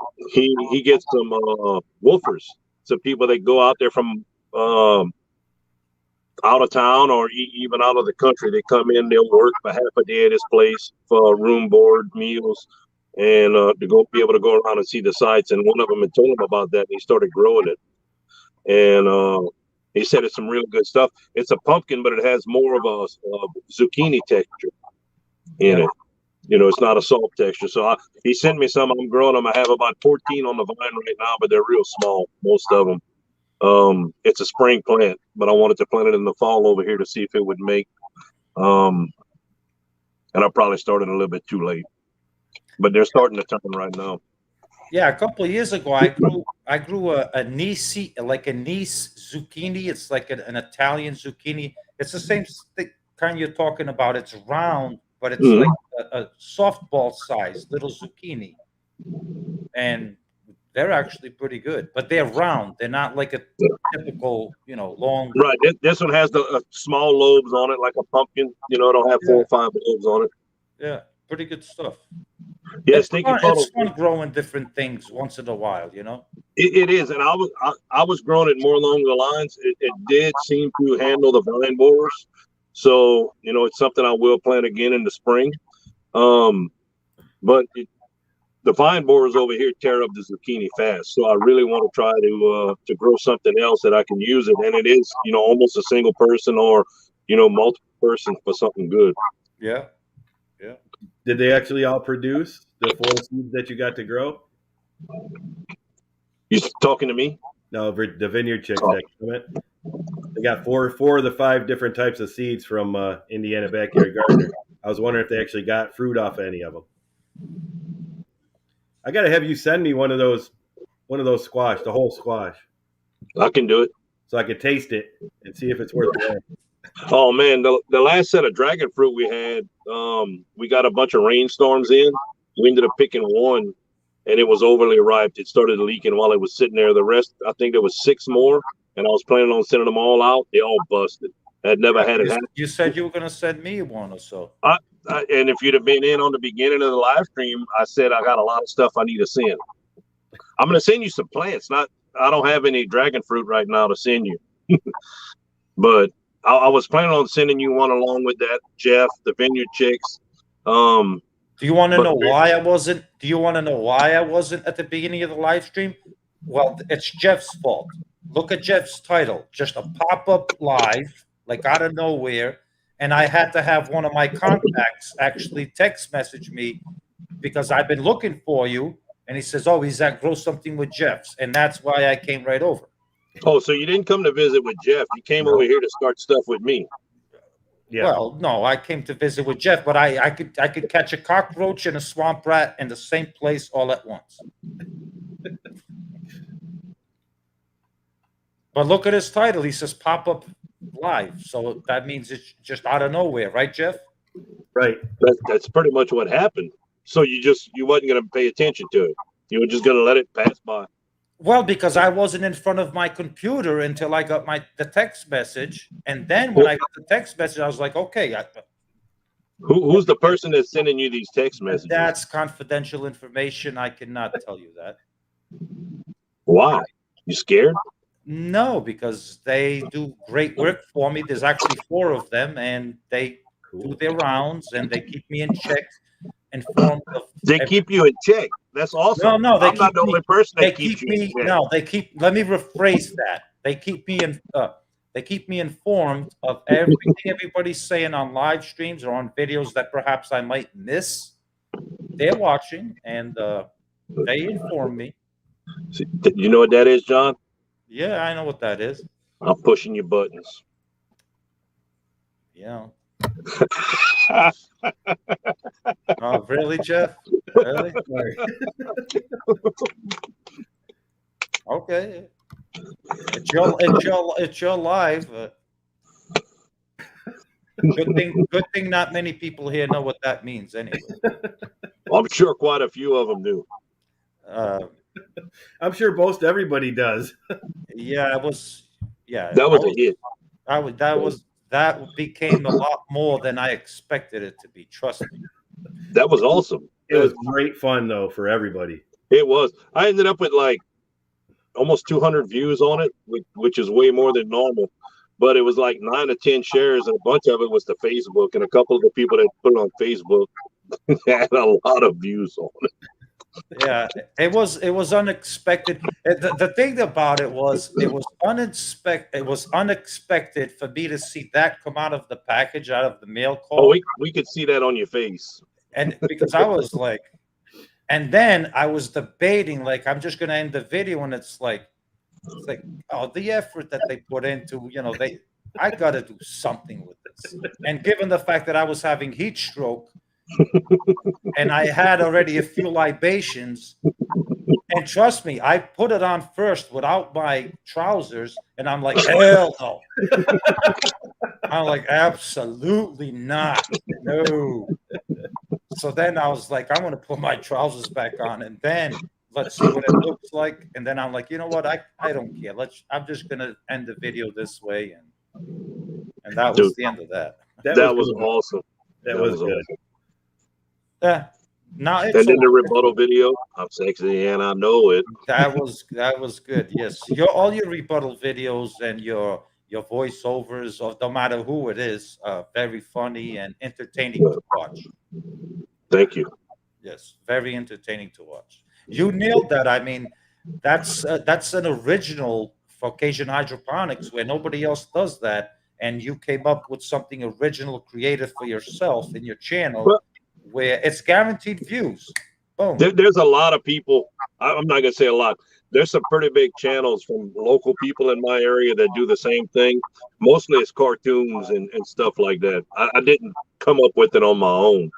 gets some woofers, some people that go out there from out of town or even out of the country. They come in, they'll work for half a day at his place for room, board, meals, and to be able to go around and see the sights. And one of them had told him about that, and he started growing it. And he said it's some real good stuff. It's a pumpkin, but it has more of a zucchini texture in it. You know, it's not a salt texture. So he sent me some. I'm growing them. I have about 14 on the vine right now, but they're real small, most of them. It's a spring plant, but I wanted to plant it in the fall over here to see if it would make. And I probably started a little bit too late, but they're starting to turn right now. Yeah, a couple of years ago, I grew a Nice zucchini. It's like an Italian zucchini. It's the same kind you're talking about. It's round, but it's like a softball size little zucchini, and they're actually pretty good. But they're round. They're not like a typical, long. Right. This one has the small lobes on it, like a pumpkin. You know, it'll have 4 or 5 lobes on it. Yeah, pretty good stuff. Yeah, it's fun growing different things once in a while, It is, and I was growing it more along the lines. It did seem to handle the vine borers, so it's something I will plant again in the spring. But the vine borers over here tear up the zucchini fast, so I really want to try to grow something else that I can use it, and it is almost a single person or multiple person for something good. Yeah. Did they actually all produce the 4 seeds that you got to grow? You talking to me? No, the vineyard chicks that comment. They got four of the 5 different types of seeds from Indiana Backyard Gardener. I was wondering if they actually got fruit off any of them. I got to have you send me one of those squash, the whole squash. I can do it. So I could taste it and see if it's worth it. Oh man, the last set of dragon fruit we had, we got a bunch of rainstorms in. We ended up picking one, and it was overly ripe. It started leaking while it was sitting there. The rest, I think there was 6 more, and I was planning on sending them all out. They all busted. I had never had it happen. You said you were going to send me one or so. And if you'd have been in on the beginning of the live stream, I said I got a lot of stuff I need to send. I'm going to send you some plants. I don't have any dragon fruit right now to send you, but I was planning on sending you one along with that, Jeff, the Vineyard Chicks. Do you want to know why I wasn't? Do you want to know why I wasn't at the beginning of the live stream? Well, it's Jeff's fault. Look at Jeff's title, just a pop-up live, like out of nowhere. And I had to have one of my contacts actually text message me because I've been looking for you. And he says, oh, he's at Grow Something with Jeff's. And that's why I came right over. Oh, so you didn't come to visit with Jeff. You came over here to start stuff with me. Yeah. Well, no, I came to visit with Jeff, but I could catch a cockroach and a swamp rat in the same place all at once. But look at his title. He says pop-up live. So that means it's just out of nowhere, right, Jeff? Right. That's pretty much what happened. So you wasn't going to pay attention to it. You were just going to let it pass by. Well, because I wasn't in front of my computer until I got the text message. And then when I got the text message, I was like, okay. Who's the person that's sending you these text messages? That's confidential information. I cannot tell you that. Why? You scared? No, because they do great work for me. There's actually 4 of them, and they do their rounds, and they keep me in check. Informed of they keep you in check. That's awesome. No, I'm not the only person that keeps you in check. No, they keep. Let me rephrase that. They keep me in. They keep me informed of everything everybody's saying on live streams or on videos that perhaps I might miss. They're watching, and they inform me. You know what that is, John? Yeah, I know what that is. I'm pushing your buttons. Yeah. Oh, really, Jeff? Really? Okay. It's your live. Good thing not many people here know what that means anyway. I'm sure quite a few of them do. Uh, I'm sure most everybody does. yeah, it was. Yeah, That was a hit. that became a lot more than I expected it to be. Trust me. That was awesome. It was great fun though for everybody. It was. I ended up with like almost 200 views on it, which is way more than normal. But it was like 9 or 10 shares, and a bunch of it was to Facebook, and a couple of the people that put it on Facebook had a lot of views on it. Yeah, it was unexpected. The thing about it was unexpected for me to see that come out of the package, out of the mail call. Oh, we could see that on your face. And because I was like, and then I was debating, like, I'm just gonna end the video, and it's like, oh, the effort that they put into, I gotta do something with this. And given the fact that I was having heat stroke, and I had already a few libations, and trust me, I put it on first without my trousers, and I'm like, hell no. I'm like, absolutely not. No. So then I was like, I'm going to put my trousers back on, and then let's see what it looks like. And then I'm like, you know what? I don't care. I'm just going to end the video this way. And that was the end of that. That was awesome. That was good. Awesome. Yeah. Now And then the rebuttal video, I'm sexy and I know it. That was good. Yes. All your rebuttal videos and your voiceovers of no matter who it is, very funny and entertaining to watch. Thank you. Yes, very entertaining to watch. You nailed that. I mean, that's an original for Cajun Hydroponics where nobody else does that, and you came up with something original, creative for yourself in your channel, where it's guaranteed views. Boom. There's a lot of people. I'm not gonna say a lot. There's some pretty big channels from local people in my area that do the same thing. Mostly it's cartoons and stuff like that. I didn't come up with it on my own,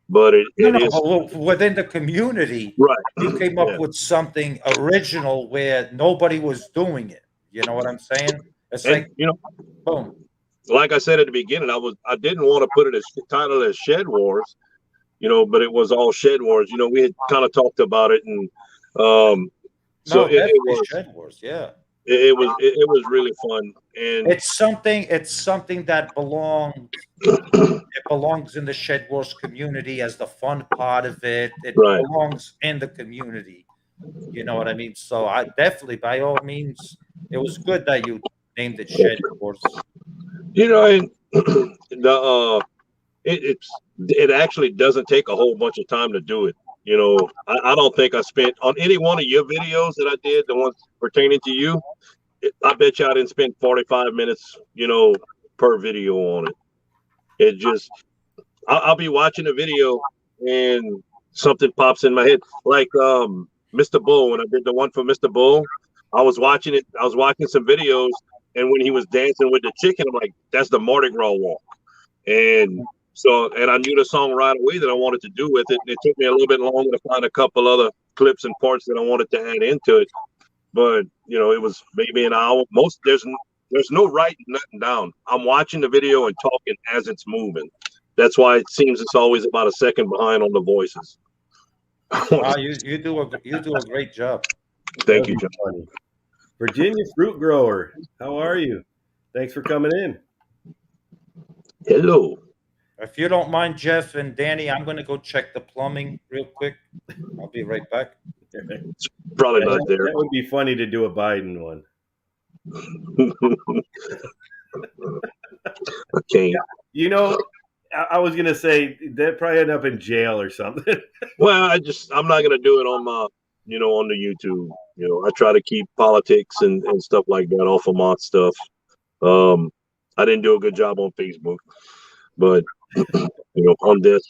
but it is within the community. Right. You came up with something original where nobody was doing it. You know what I'm saying? It's like, boom. Like I said at the beginning, I didn't want to put it as titled as Shed Wars, but it was all Shed Wars. We had kind of talked about it, and so it was Shed Wars. Yeah, it was really fun, and it's something that belongs. It belongs in the Shed Wars community as the fun part of it. It belongs in the community. You know what I mean? So I definitely, by all means, it was good that you named it Shed Wars. And it actually doesn't take a whole bunch of time to do it. I don't think I spent on any one of your videos that I did, the ones pertaining to you. I bet you I didn't spend 45 minutes, per video on it. It just, I'll be watching a video and something pops in my head, like Mr. Bull. When I did the one for Mr. Bull, I was watching it. I was watching some videos, and when he was dancing with the chicken, I'm like, that's the Mardi Gras walk. And I knew the song right away that I wanted to do with it. It took me a little bit longer to find a couple other clips and parts that I wanted to add into it. But, it was maybe an hour. There's no writing nothing down. I'm watching the video and talking as it's moving. That's why it seems it's always about a second behind on the voices. Wow, you do a great job. Thank you, John. Virginia Fruit Grower, how are you? Thanks for coming in. Hello. If you don't mind, Jeff and Danny, I'm going to go check the plumbing real quick. I'll be right back. It's probably not there. That would be funny to do a Biden one. Okay. I was going to say that probably end up in jail or something. Well, I'm not going to do it on my, on the YouTube. I try to keep politics and stuff like that off of my stuff. I didn't do a good job on Facebook, but on this,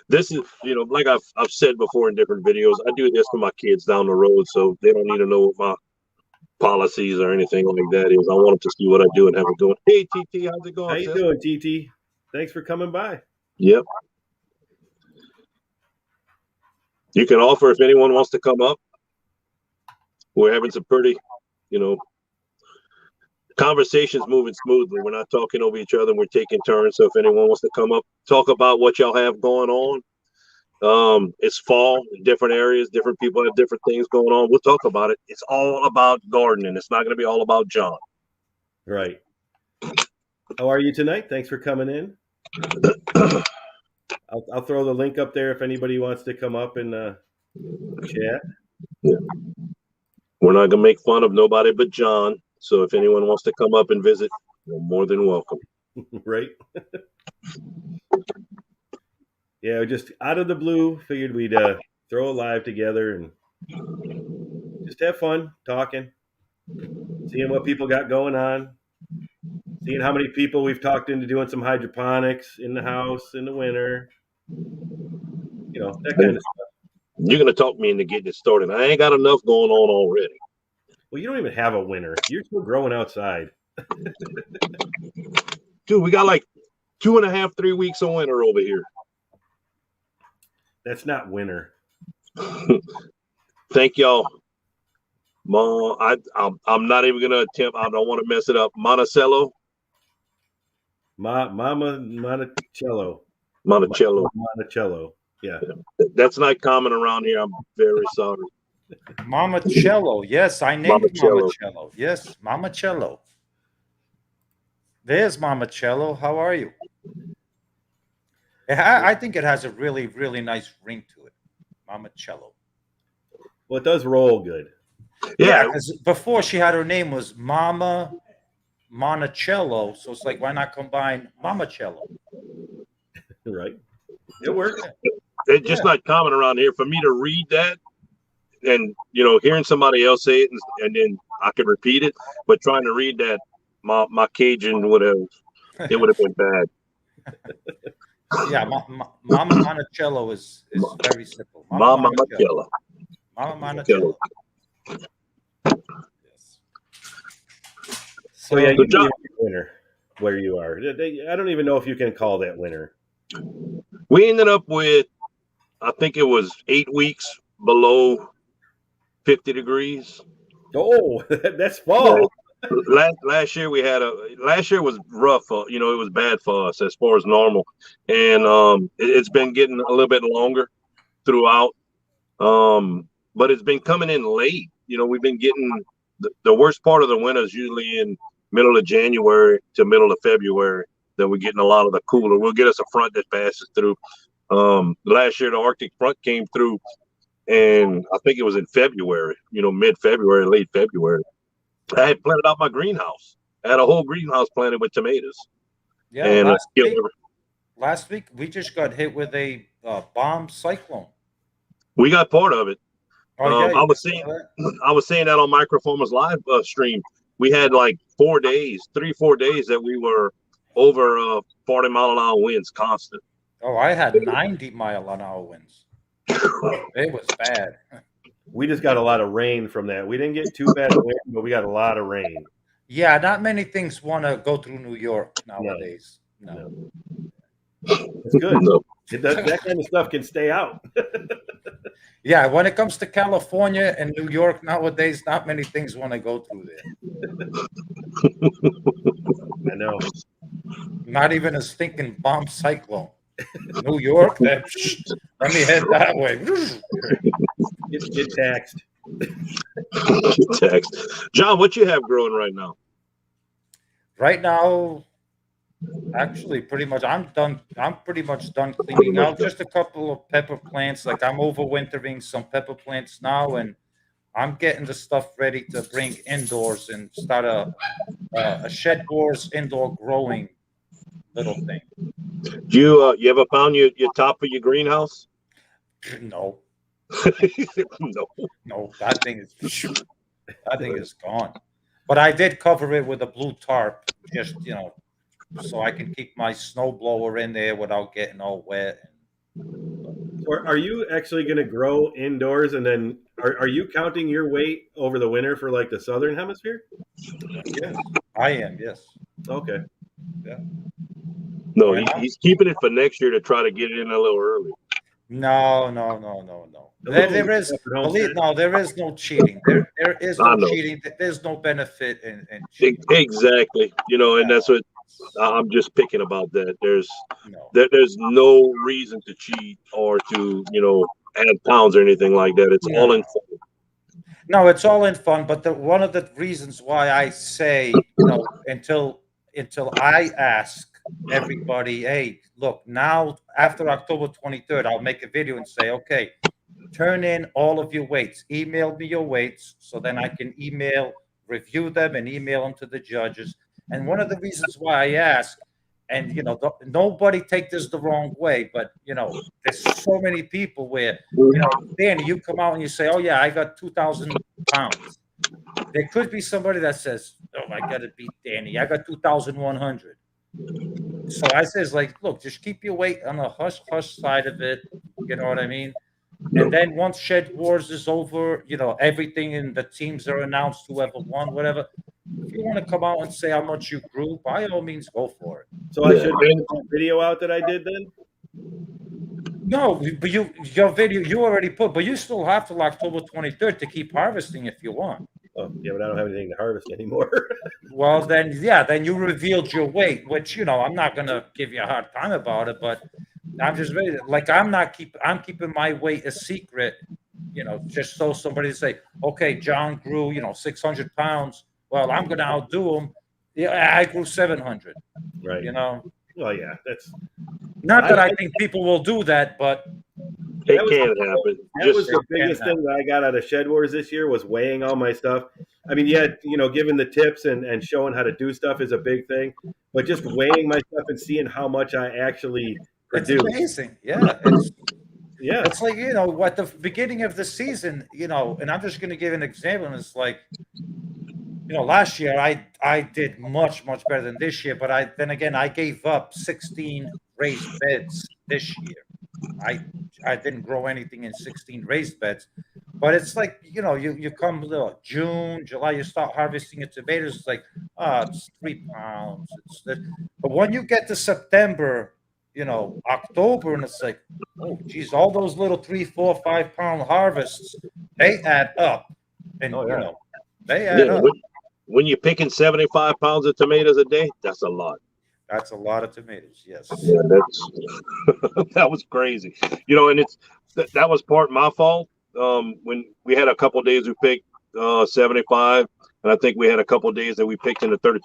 this is, like I've said before in different videos, I do this for my kids down the road, so they don't need to know what my policies or anything like that is. I want them to see what I do and have it going. Hey, TT, how's it going? How you doing, TT? Thanks for coming by. Yep. You can offer if anyone wants to come up. We're having some pretty, Conversation's moving smoothly. We're not talking over each other. We're taking turns. So if anyone wants to come up, talk about what y'all have going on. It's fall in different areas. Different people have different things going on. We'll talk about it. It's all about gardening. It's not going to be all about John. Right. How are you tonight? Thanks for coming in. I'll throw the link up there if anybody wants to come up and chat. Yeah. We're not going to make fun of nobody but John. So if anyone wants to come up and visit, you're more than welcome. Right. Yeah, just out of the blue, figured we'd throw a live together and just have fun talking, seeing what people got going on, seeing how many people we've talked into doing some hydroponics in the house in the winter. You know, that kind of stuff. You're going to talk me into getting it started. I ain't got enough going on already. Well, you don't even have a winter. You're still growing outside. Dude, we got like 2.5, 3 weeks of winter over here. That's not winter. Thank y'all. Mom, I'm not even going to attempt. I don't want to mess it up. Monticello. Monticello. Monticello. Monticello. Yeah. That's not common around here. I'm very sorry. Mamacello. Yes, I named Mamacello. Mamacello. Yes, Mamacello. There's Mamacello. How are you? I think it has a really, really nice ring to it. Mamacello. Well, it does roll good. Yeah. 'cause before she had her name was Mama Monticello. So it's like, why not combine Mamacello? Right. It works. It's just not common around here for me to read that and, hearing somebody else say it and then I could repeat it. But trying to read that, my Cajun would have been bad. Yeah, Mama Monticello is very simple. Mama Monticello. Mama Monticello. Yes. So yeah, you John, winter where you are. I don't even know if you can call that winter. we ended up with, I think it was 8 weeks below 50 degrees. Oh, that's fall. Last year last year was rough. It was bad for us as far as normal, and it's been getting a little bit longer throughout. But it's been coming in late. We've been getting the worst part of the winter is usually in middle of January to middle of February. Then we're getting a lot of the cooler. We'll get us a front that passes through. Last year the Arctic front came through, and I think it was in February. Mid-February, late February. I had planted out my greenhouse. I had a whole greenhouse planted with tomatoes. Yeah, And last week we just got hit with a bomb cyclone. we got part of it. Oh, yeah, I was saying that on Microformers live stream. We had like 4 days, 3-4 days that we were over 40-mile-an-hour winds constant. Oh, I had 90-mile-an-hour winds. It was bad. We just got a lot of rain from that. We didn't get too bad of wind, but we got a lot of rain. Yeah, not many things want to go through New York nowadays. No. It's good. No. That kind of stuff can stay out. Yeah, when it comes to California and New York nowadays, not many things want to go through there. I know. Not even a stinking bomb cyclone. New York, let me head that way. Get taxed. John, what you have growing right now? Right now, actually, pretty much, I'm done. I'm pretty much done cleaning out. Just a couple of pepper plants. Like I'm overwintering some pepper plants now, and I'm getting the stuff ready to bring indoors and start a Shed Wars indoor growing little thing. You ever found your top of your greenhouse? No. No. That thing is gone. But I did cover it with a blue tarp, just so I can keep my snow blower in there without getting all wet. Or are you actually going to grow indoors, and then are you counting your weight over the winter for like the southern hemisphere? Yes, I am. Yes. Okay. Yeah. No, he's keeping it for next year to try to get it in a little early. No. There is there is no cheating. There is I no know. cheating. There's no benefit in cheating. Exactly. And that's what I'm just picking about that. No. There's no reason to cheat or to, add pounds or anything like that. It's all in fun. No, it's all in fun, but one of the reasons why I say, until I ask everybody, hey, look, now after October 23rd, I'll make a video and say, okay, turn in all of your weights. Email me your weights so then I can review them and email them to the judges. And one of the reasons why I ask, and nobody take this the wrong way, but there's so many people where Danny, you come out and you say, oh yeah, I got 2,000 pounds. There could be somebody that says, oh, I gotta beat Danny, I got 2,100. So I says, like, look, just keep your weight on the hush side of it, you know what I mean? And then once Shed Wars is over, everything in the teams are announced, whoever won, whatever. If you want to come out and say how much you grew, by all means, go for it. So I should put that video out that I did then? No, but your video you already put, but you still have till October 23rd to keep harvesting if you want. Oh, yeah, but I don't have anything to harvest anymore. Well, then you revealed your weight, which I'm not gonna give you a hard time about it, but I'm just ready. Like I'm keeping my weight a secret, just so somebody say, okay, John grew 600 pounds. Well, I'm gonna outdo him. Yeah, I grew 700. Right. Well, yeah, that's not that I think people will do that, but it can happen. That was the biggest thing that I got out of Shed Wars this year was weighing all my stuff. I mean, yeah, giving the tips and showing how to do stuff is a big thing, but just weighing my stuff and seeing how much I actually produce. It's amazing. Yeah. It's like, at the beginning of the season, and I'm just going to give an example. And it's like, last year I did much, much better than this year, but I gave up 16 raised beds this year. I didn't grow anything in 16 raised beds, but it's like, you come June, July, you start harvesting your tomatoes. It's like, it's 3 pounds. But when you get to September, October, and it's like, oh, geez, all those little 3, 4, 5 pound harvests, they add up. And, they add up. When you're picking 75 pounds of tomatoes a day, that's a lot. That's a lot of tomatoes. Yes. Yeah, that was crazy. And that was part my fault. When we had a couple of days we picked 75, and I think we had a couple of days that we picked in the 30.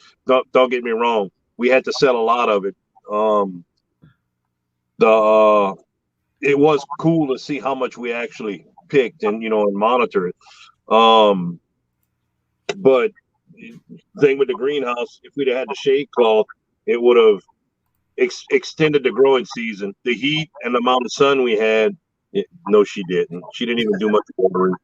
Don't get me wrong. We had to sell a lot of it. It was cool to see how much we actually picked and monitor it. But thing with the greenhouse, if we'd have had the shade cloth, it would have extended the growing season. The heat and the amount of sun we had, no, she didn't. She didn't even do much watering.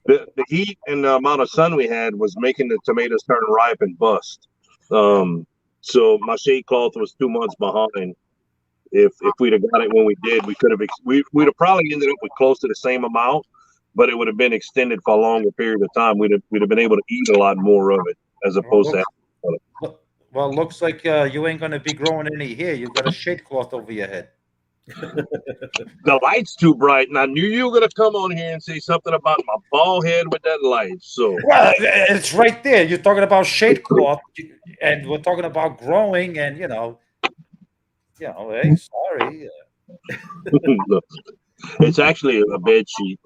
The heat and the amount of sun we had was making the tomatoes turn ripe and bust. So my shade cloth was 2 months behind. If we'd have got it when we did, we'd have probably ended up with close to the same amount, but it would have been extended for a longer period of time. We'd have been able to eat a lot more of it as opposed to. Well, looks like you ain't going to be growing any here. You've got a shade cloth over your head. The light's too bright, and I knew you were going to come on here and say something about my bald head with that light. So, well, it's right there. You're talking about shade cloth, and we're talking about growing, and hey, sorry. It's actually a bed sheet.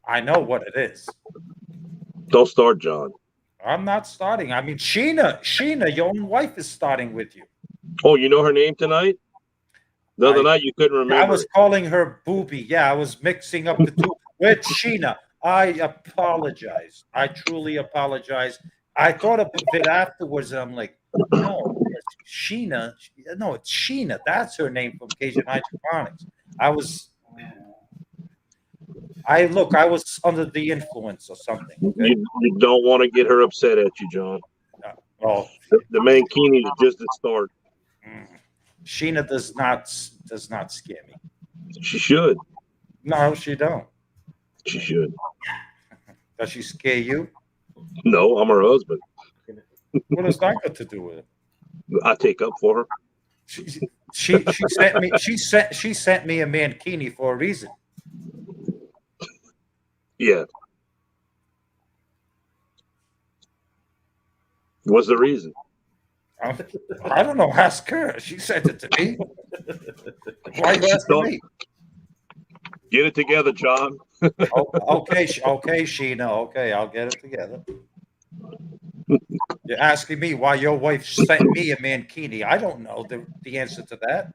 I know what it is. Don't start, John. I'm not starting. I mean, Sheena, your own wife is starting with you. Oh, you know her name tonight? The other night you couldn't remember. I was calling her Booby. Yeah, I was mixing up the two. With Sheena, I apologize. I truly apologize. I thought of it afterwards, and I'm like, no, it's Sheena. No, it's Sheena. That's her name from Cajun Hydroponics. I was under the influence or something. Okay? You don't want to get her upset at you, John. Oh, the mankini is just the start. Sheena does not scare me. She should. No, she don't. She should. Does she scare you? No, I'm her husband. What does that got to do with it? I take up for her. She sent me a mankini for a reason. Yeah. What's the reason? I don't know. Ask her. She sent it to me. Why are you asking me? Get it together, John. Okay, Sheena. Okay, I'll get it together. You're asking me why your wife sent me a mankini. I don't know the answer to that.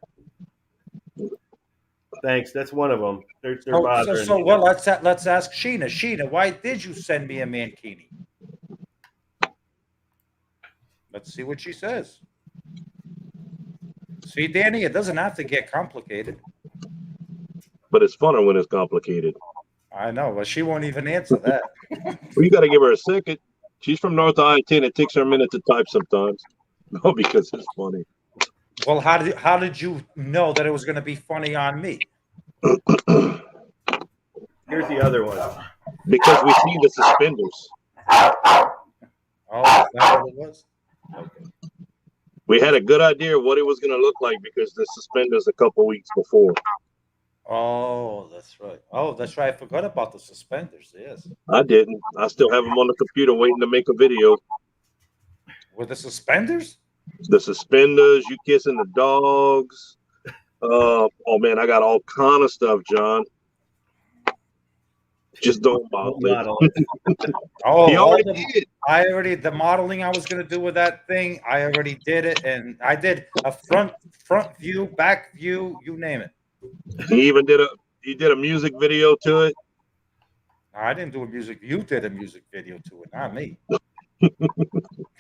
Thanks. That's one of them. They're So bothering. well, let's ask Sheena. Sheena, why did you send me a mankini? Let's see what she says. See, Danny, it doesn't have to get complicated. But it's funner when it's complicated. I know, but she won't even answer that. Well, you got to give her a second. She's from North I-10. It takes her a minute to type sometimes. No, because it's funny. Well, how did you know that it was going to be funny on me? Here's the other one. Because we see the suspenders. Oh, is that what it was? Okay. We had a good idea of what it was going to look like because the suspenders a couple weeks before. Oh, that's right. Oh, that's right. I forgot about the suspenders. Yes. I didn't. I still have them on the computer waiting to make a video. With the suspenders? The suspenders, you kissing the dogs. Oh man, I got all kind of stuff, John. Just don't model it. Model. Oh, He already did. The modeling I was going to do with that thing, I already did it. And I did a front view, back view, you name it. He even did a music video to it. I didn't do a music. You did a music video to it, not me.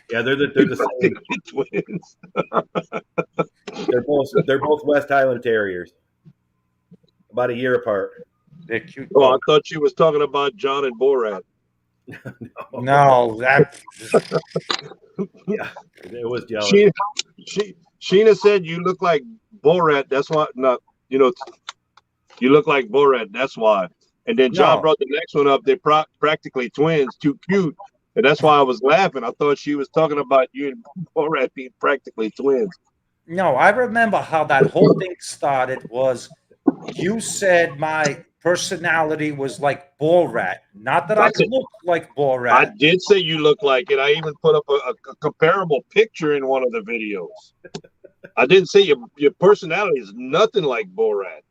Yeah, they're the same. Twins. They're both West Highland Terriers. About a year apart. They're cute. Oh, I thought you was talking about John and Borat. No, that. Yeah, it was jealous. Sheena said you look like Borat. That's why. No, you look like Borat. That's why. And then John brought the next one up. They're practically twins. Too cute. And that's why I was laughing. I thought she was talking about you and Borat being practically twins. No, I remember how that whole thing started. Was you said my personality was like Borat. Not that I look like Borat. I did say you look like it. I even put up a comparable picture in one of the videos. I didn't say your personality is nothing like Borat.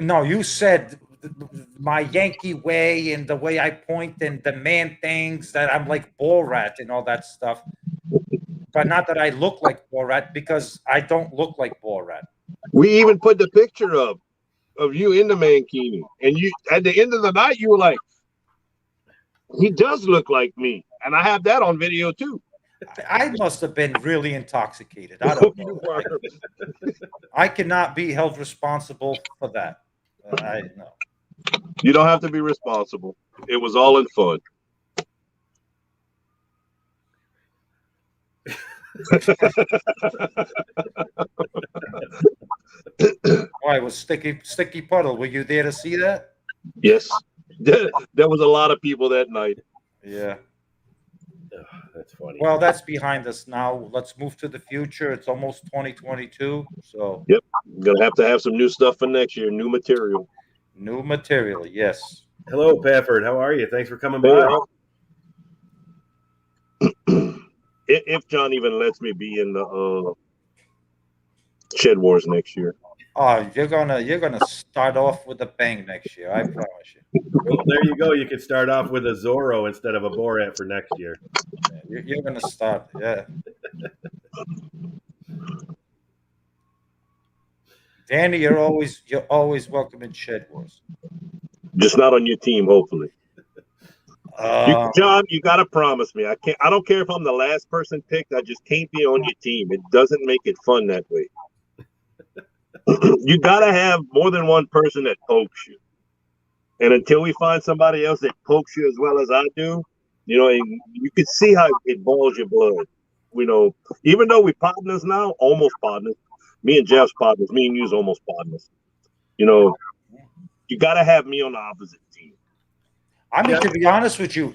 No, you said my Yankee way and the way I point and the man things that I'm like Borat and all that stuff. But not that I look like Borat because I don't look like Borat. We even put the picture up of you in the mankini. And you at the end of the night, you were like, he does look like me. And I have that on video too. I must have been really intoxicated. I don't know. I cannot be held responsible for that. I know. You don't have to be responsible. It was all in fun. Why was Sticky Puddle? Were you there to see that? Yes. There was a lot of people that night. Yeah. Oh, that's funny. Well, that's behind us now. Let's move to the future. It's almost 2022. So Yep. Gonna have some new stuff for next year, new material. new material, yes. Hello, Pafford. How are you? Thanks for coming by. If John even lets me be in the Shed Wars next year. Oh, you're gonna start off with a bang next year. I promise you. Well, there you go. You could start off with a Zorro instead of a Borat for next year. Yeah, you're gonna start. Yeah. Danny, you're always welcome in Shed Wars. Just not on your team, hopefully. John, you gotta promise me. I don't care if I'm the last person picked. I just can't be on your team. It doesn't make it fun that way. You gotta have more than one person that pokes you. And until we find somebody else that pokes you as well as I do, you can see how it boils your blood. Even though we're partners now, almost partners. Me and Jeff's partners. Me and you's almost partners. You gotta have me on the opposite team. I mean, to be honest with you,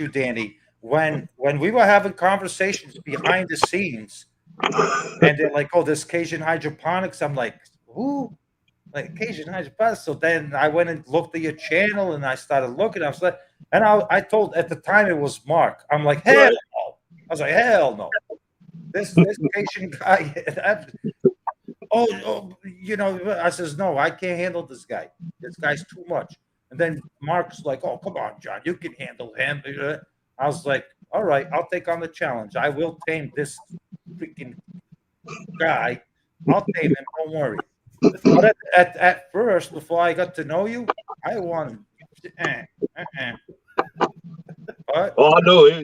Danny, when we were having conversations behind the scenes, And they're like, "Oh, this Cajun hydroponics." I'm like, "Who?" Like Cajun hydroponics. So then I went and looked at your channel, and I started looking. I was like, and I told at the time it was Mark. I'm like, hell Right. no. I was like, hell no. This Cajun guy. You know, I says, no, I can't handle this guy. This guy's too much. And then Mark's like, oh, come on, John, you can handle him. I was like, all right, I'll take on the challenge. I will tame this freaking guy. I'll tame him. Don't worry. But at first, before I got to know you, I wanted. But Oh, I know.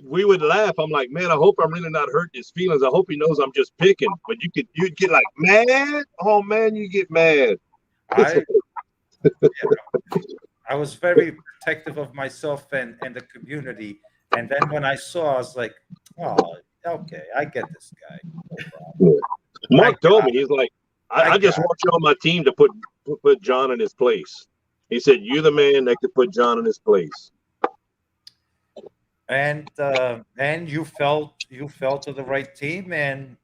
We would laugh. I'm like, man, I hope I'm really not hurting his feelings. I hope he knows I'm just picking. But you'd get like mad. Oh man, you get mad. I was very protective of myself and the community. And then when I saw, I was like, oh, okay, I get this guy. No Mark told me, he's like, I just want you on my team to put John in his place. He said, you're the man that could put John in his place. And you fell to the right team, and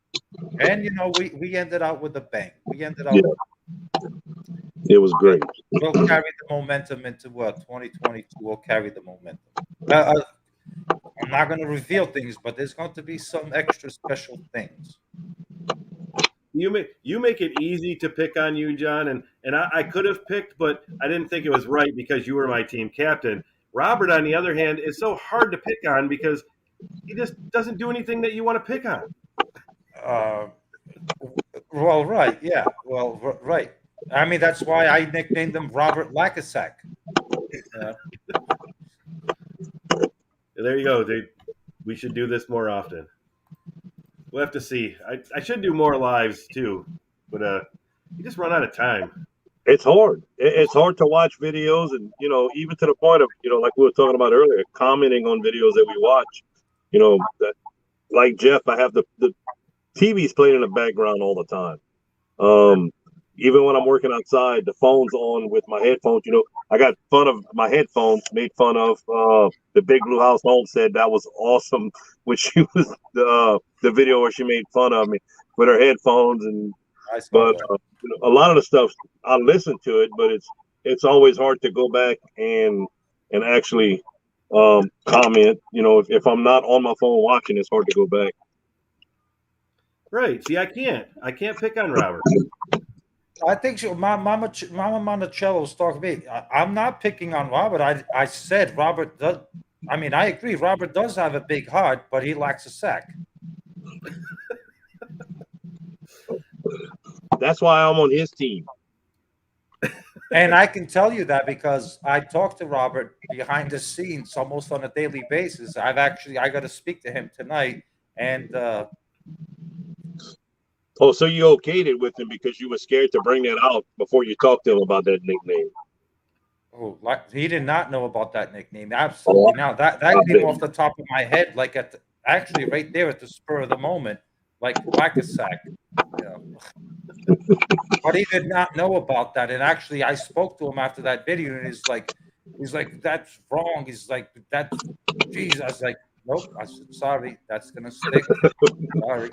you know, we ended out with a bang. We ended up. Yeah. It was great. We'll carry the momentum into 2022. We'll carry the momentum. I'm not going to reveal things, but there's going to be some extra special things. You make it easy to pick on you, John, and I could have picked, but I didn't think it was right because you were my team captain. Robert, on the other hand, is so hard to pick on because he just doesn't do anything that you want to pick on. Well, right, yeah, well, right. I mean, that's why I nicknamed him Robert Lackasack. There you go. We should do this more often. We'll have to see. I should do more lives too, but you just run out of time. It's hard. It's hard to watch videos, and you know, even to the point of, you know, like we were talking about earlier, commenting on videos that we watch. You know, that like Jeff, I have the TV's playing in the background all the time. Even when I'm working outside, the phone's on with my headphones. You know, I got fun of my headphones, made fun of the Big Blue House home said that was awesome, which she was the video where she made fun of me with her headphones. And but you know, a lot of the stuff I listen to it, but it's always hard to go back and actually comment. You know, if I'm not on my phone watching, it's hard to go back. Right. See, I can't pick on Robert. I think so. Mama Monticello's talking to me. I'm not picking on Robert. I said Robert does. I mean, I agree. Robert does have a big heart, but he lacks a sack. That's why I'm on his team. And I can tell you that because I talk to Robert behind the scenes almost on a daily basis. I got to speak to him tonight, and oh, so you okayed it with him because you were scared to bring that out before you talked to him about that nickname. oh, like he did not know about that nickname. Absolutely. Now that came off the top of my head, like actually right there at the spur of the moment, like a sack. You know. But he did not know about that. And actually, I spoke to him after that video, and he's like, that's wrong. He's like, that's, geez. I was like, nope. I said, sorry, that's gonna stick. Sorry.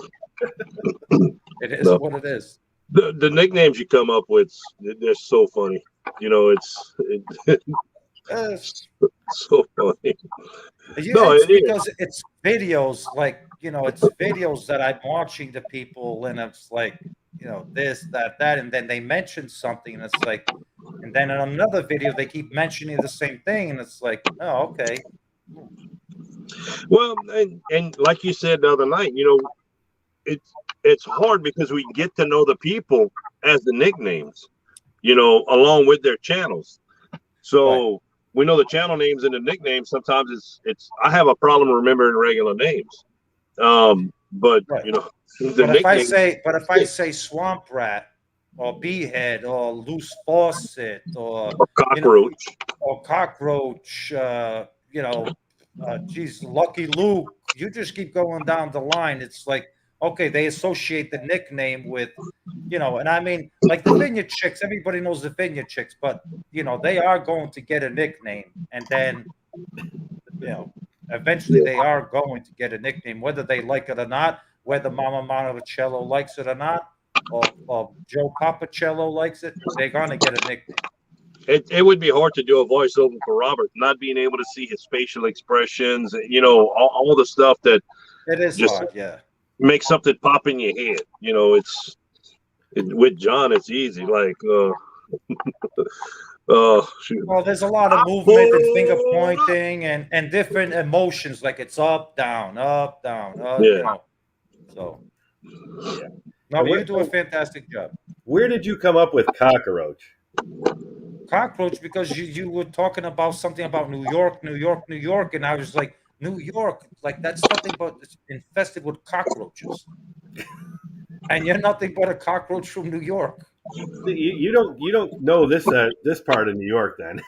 It is what it is. The nicknames you come up with, they're so funny. You know, it's so funny. It's because it's videos, like, you know, it's videos that I'm watching the people, and it's like, you know, this, that, and then they mention something, and it's like, and then in another video they keep mentioning the same thing, and it's like, oh, okay. Well, and like you said the other night, you know, it's hard because we get to know the people as the nicknames, you know, along with their channels. So right. We know the channel names and the nicknames. Sometimes it's I have a problem remembering regular names. But right. You know, if I say Swamp Rat or Beehead or Loose Faucet or Cockroach, you know, geez, Lucky Luke, you just keep going down the line. It's like, okay, they associate the nickname with, you know, and I mean, like the Vineyard Chicks, everybody knows the Vineyard Chicks, but, you know, they are going to get a nickname. And then, you know, eventually they are going to get a nickname, whether they like it or not. whether Mama Monticello likes it or not, or Joe Papacello likes it, they're gonna get a nickname. It would be hard to do a voiceover for Robert, not being able to see his facial expressions, all the stuff that It is just hard, yeah. makes something pop in your head. With John, it's easy. Like, shoot. Well, there's a lot of movement and finger pointing and different emotions, like it's up, down, up, down, Yeah. So, yeah. No, but you do a fantastic job. Where did you come up with cockroach? Cockroach, because you were talking about something about New York, and I was like, New York, like that's nothing but it's infested with cockroaches. And you're nothing but a cockroach from New York. You don't know this part of New York then.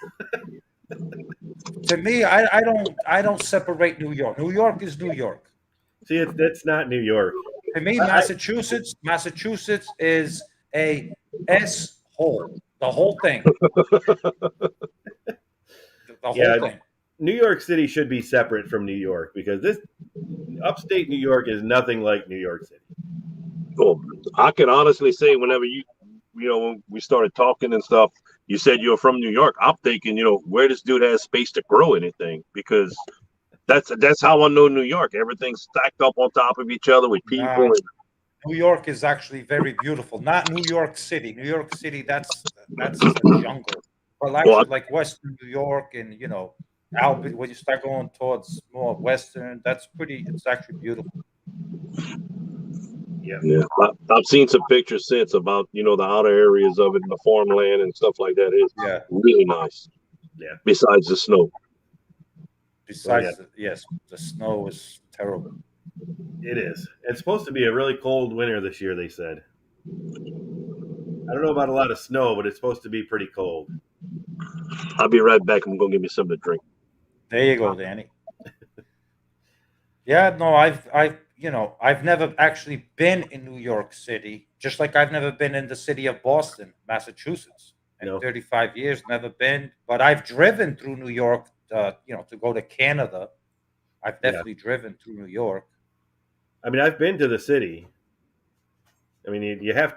To me, I don't separate New York. New York is New York. See, that's not New York. To me, Massachusetts is a S-hole. The whole thing. The whole thing. New York City should be separate from New York because this upstate New York is nothing like New York City. Well, I can honestly say whenever when we started talking and stuff, you said you're from New York. I'm thinking, where this dude has space to grow anything, because that's how I know New York. Everything's stacked up on top of each other with people. New York is actually very beautiful. Not New York City. New York City, that's a jungle. But actually, like Western New York and Albany, when you start going towards more Western, it's actually beautiful. Yeah. I've seen some pictures since about the outer areas of it and the farmland and stuff like that. It's really nice. Yeah. Besides the snow. Yes, the snow is terrible. It is. It's supposed to be a really cold winter this year, they said. I don't know about a lot of snow, but it's supposed to be pretty cold. I'll be right back. I'm going to give me something to drink. There you go, Danny. Yeah, no, I've never actually been in New York City, just like I've never been in the city of Boston, Massachusetts. In 35 years, never been. But I've driven through New York, to go to Canada. I've definitely driven through New York. I mean, I've been to the city. I mean, you have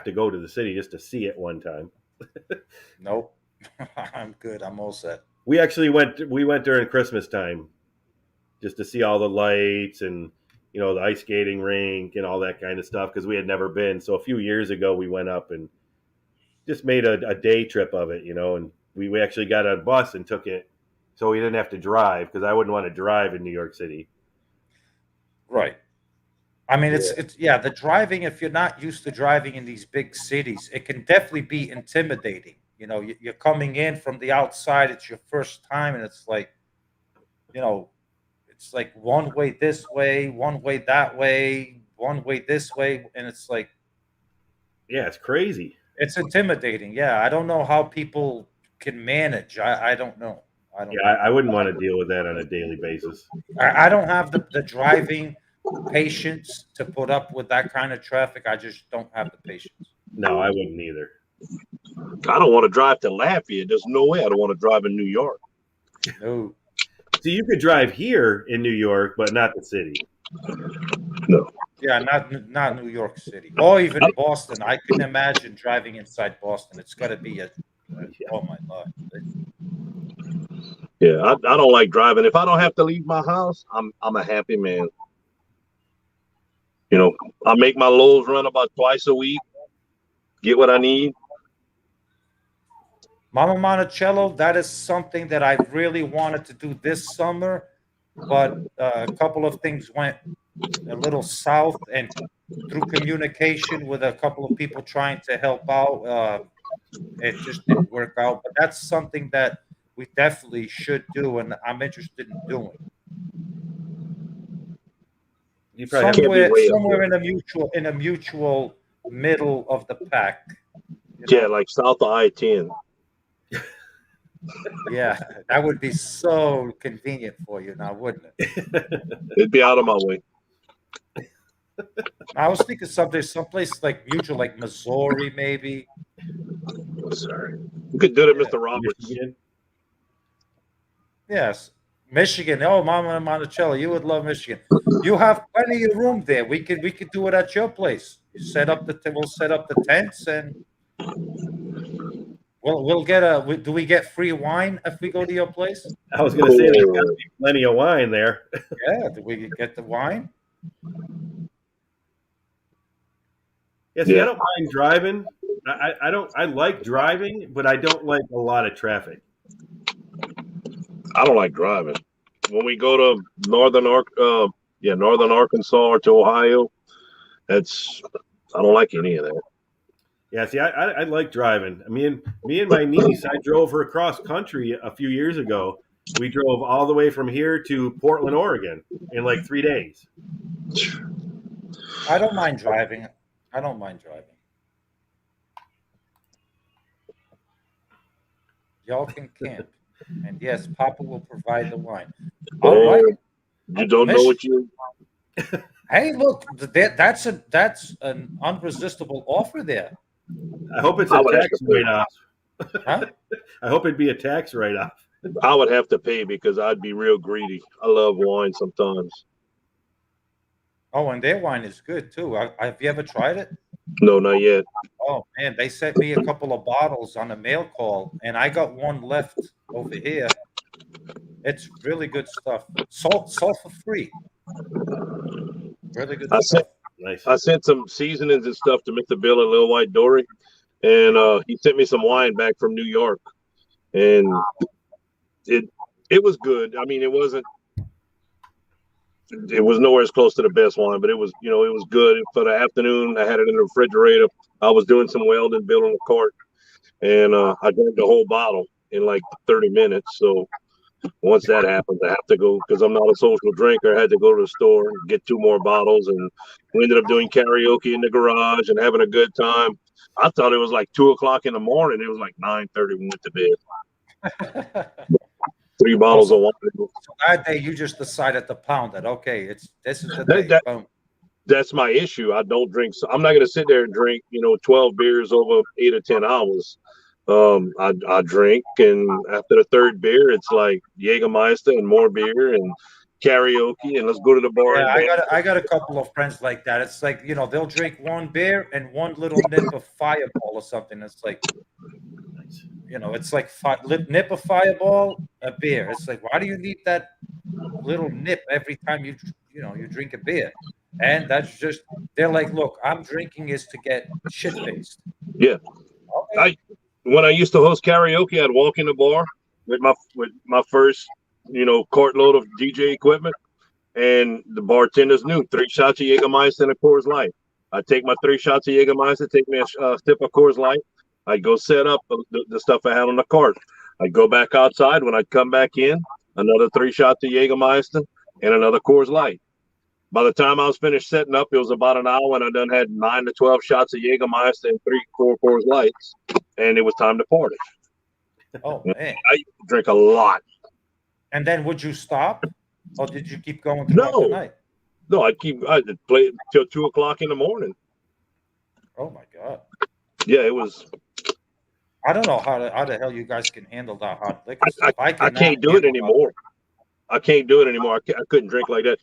to go to the city just to see it one time. Nope, I'm good. I'm all set. We actually went during Christmas time, just to see all the lights and the ice skating rink and all that kind of stuff, because we had never been. So a few years ago, we went up and just made a day trip of it, and we actually got a bus and took it, so we didn't have to drive, because I wouldn't want to drive in New York City. Right. I mean, it's the driving, if you're not used to driving in these big cities, it can definitely be intimidating. You're coming in from the outside, it's your first time, and it's like, it's like one way this way, one way that way, one way this way, and it's like, yeah, it's crazy. It's intimidating. Yeah, I don't know how people can manage. I don't know. I wouldn't want to deal with that on a daily basis. I don't have the driving patience to put up with that kind of traffic. I just don't have the patience. No, I wouldn't either. I don't want to drive to Lafayette. There's no way I don't want to drive in New York. No. So you could drive here in New York, but not the city. No. Yeah, not New York City, or even Boston. I couldn't imagine driving inside Boston. It's got to be oh my God. Yeah, I don't like driving. If I don't have to leave my house, I'm a happy man. I make my Lowe's run about twice a week, get what I need. Mama Monticello, that is something that I really wanted to do this summer, but a couple of things went a little south, and through communication with a couple of people trying to help out, it just didn't work out. But that's something that we definitely should do, and I'm interested in doing. You probably somewhere in a mutual middle of the pack. Yeah, like south of I-10. Yeah, that would be so convenient for you now, wouldn't it? It'd be out of my way. I was thinking someplace like mutual, like Missouri, maybe. Sorry. We could do it, Mr. Roberts. Yes, Michigan. Oh, Mama Monticello, you would love Michigan. You have plenty of room there. We could do it at your place. We'll set up the tents and we'll get do we get free wine if we go to your place? I was going to say there's got to be plenty of wine there. Yeah, do we get the wine? Yeah, see, I don't mind driving. I don't. I like driving, but I don't like a lot of traffic. I don't like driving. When we go to northern Arkansas or to Ohio, I don't like any of that. Yeah, see, I like driving. Me and my niece, I drove her across country a few years ago. We drove all the way from here to Portland, Oregon, in like 3 days. I don't mind driving. I don't mind driving. Y'all can camp, and yes, Papa will provide the wine. All right. You don't know what you. Hey, look, that's an unresistible offer there. I hope it's a tax write-off. Huh? I hope it'd be a tax write-off. I would have to pay because I'd be real greedy. I love wine sometimes. Oh, and their wine is good too. Have you ever tried it? No, not yet. Oh man, they sent me a couple of bottles on a mail call, and I got one left over here. It's really good stuff. Sulfur free. Really good stuff. Nice. I sent some seasonings and stuff to Mr. Bill at Little White Dory, and he sent me some wine back from New York, and it was good. I mean, it was nowhere as close to the best wine, but it was good for the afternoon. I had it in the refrigerator. I was doing some welding, building a cart, and I drank the whole bottle in like 30 minutes. So once that happens, I have to go because I'm not a social drinker. I had to go to the store and get 2 more bottles, and we ended up doing karaoke in the garage and having a good time. I thought it was like 2:00 in the morning. It was like 9:30. We went to bed. 3 bottles of wine. So that day, you just decided to pound it. Okay, this is the day. Boom. That's my issue. I don't drink. So I'm not going to sit there and drink, 12 beers over 8 or 10 hours. I drink, and after the 3rd beer, it's like Jägermeister and more beer and karaoke, and let's go to the bar. Yeah, I got a couple of friends like that. It's like, they'll drink 1 beer and 1 little nip of Fireball or something. It's like, it's like nip of Fireball, a beer. It's like, why do you need that little nip every time you drink a beer? And that's just, they're like, look, I'm drinking is to get shit-faced. Yeah. Okay. When I used to host karaoke, I'd walk in the bar with my first, cartload of DJ equipment, and the bartenders knew 3 shots of Jägermeister and a Coors Light. I'd take my 3 shots of Jägermeister, take me a sip of Coors Light. I'd go set up the stuff I had on the cart. I'd go back outside. When I'd come back in, another 3 shots of Jägermeister and another Coors Light. By the time I was finished setting up, it was about an hour, and I done had 9 to 12 shots of Jägermeister and 3-4 Coors Lights, and it was time to party. Oh man! I drink a lot. And then would you stop, or did you keep going throughout the night? No, I'd play till 2:00 in the morning. Oh my god! Yeah, it was. I don't know how the hell you guys can handle that hot liquor. I can't do it anymore. I can't do it anymore. I couldn't drink like that.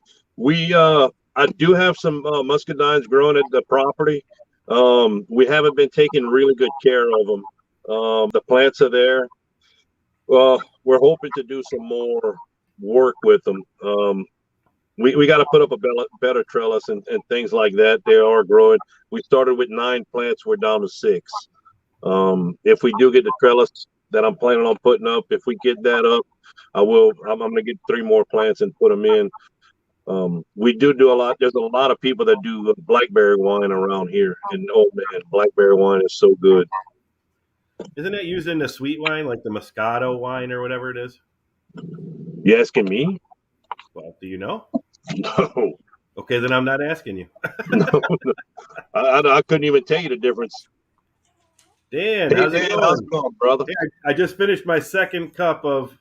I do have some muscadines growing at the property. We haven't been taking really good care of them. The plants are there. We're hoping to do some more work with them. We got to put up a better trellis and things like that. They are growing. We started with 9 plants. We're down to 6. If we do get the trellis that I'm planning on putting up, if we get that up, I'm going to get 3 more plants and put them in. We do a lot. There's a lot of people that do blackberry wine around here, and oh man, blackberry wine is so good. Isn't it using the sweet wine, like the Moscato wine or whatever it is? You asking me? Well, do you know? No. Okay, then I'm not asking you. No. I couldn't even tell you the difference. Dan, how's it going, brother? Hey, I just finished my 2nd cup of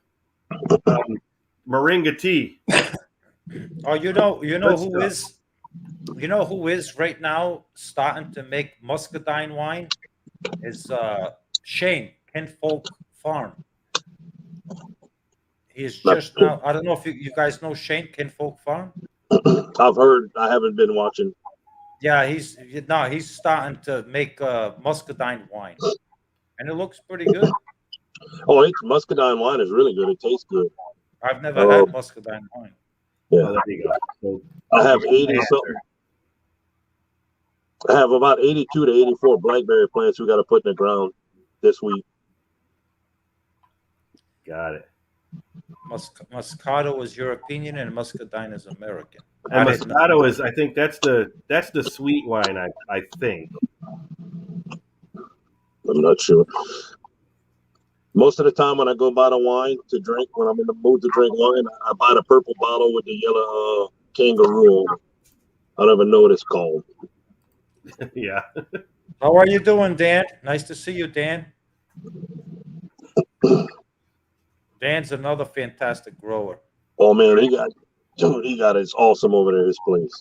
Moringa tea. Oh, you know who is right now starting to make muscadine wine is Shane Kinfolk Farm. He is just now. I don't know if you guys know Shane Kinfolk Farm. I've heard. I haven't been watching. Yeah, he's starting to make muscadine wine, and it looks pretty good. Oh, it's muscadine wine is really good. It tastes good. I've never had muscadine wine. Yeah. Oh, there you go. So, I have 80 something. I have about 82 to 84 blackberry plants we got to put in the ground this week. got it. Moscato is European and muscadine is American. And Moscato is, I think that's the sweet wine. I think. I'm not sure. Most of the time when I go buy the wine to drink, when I'm in the mood to drink wine, I buy the purple bottle with the yellow kangaroo. I don't even know what it's called. Yeah. How are you doing, Dan? Nice to see you, Dan. Dan's another fantastic grower. Oh man, he got it's awesome over there, his place.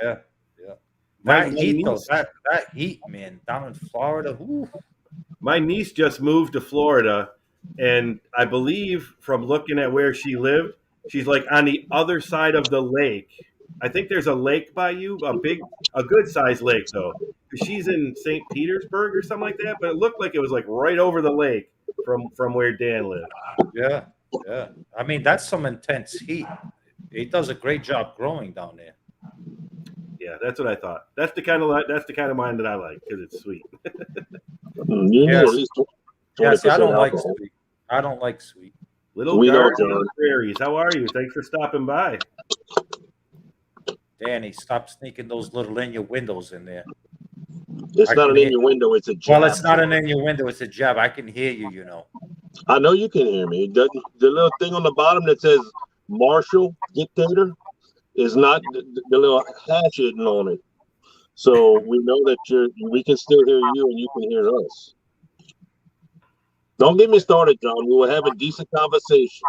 Yeah. That heat, though, that heat, man, down in Florida. Whew. My niece just moved to Florida, and I believe from looking at where she lived, she's like on the other side of the lake. I think there's a lake by you, a good sized lake though. She's in St. Petersburg or something like that, but it looked like it was like right over the lake from where Dan lived. Yeah. I mean, that's some intense heat. He does a great job growing down there. Yeah, that's what I thought. That's the kind of wine that I like because it's sweet. At least 20% I don't like alcohol. sweet. I don't like sweet. Little We know, Garden John. of the Prairies. How are you? Thanks for stopping by. Danny, stop sneaking those little innuendos in there. It's I not can an hear- innuendo, it's a jab. Well, it's not an innuendo; it's a jab. I can hear you. You know. I know you can hear me. The little thing on the bottom that says Marshall Dictator is not the little hash hidden on it. So we know that we can still hear you and you can hear us. Don't get me started, John. We were having decent conversation.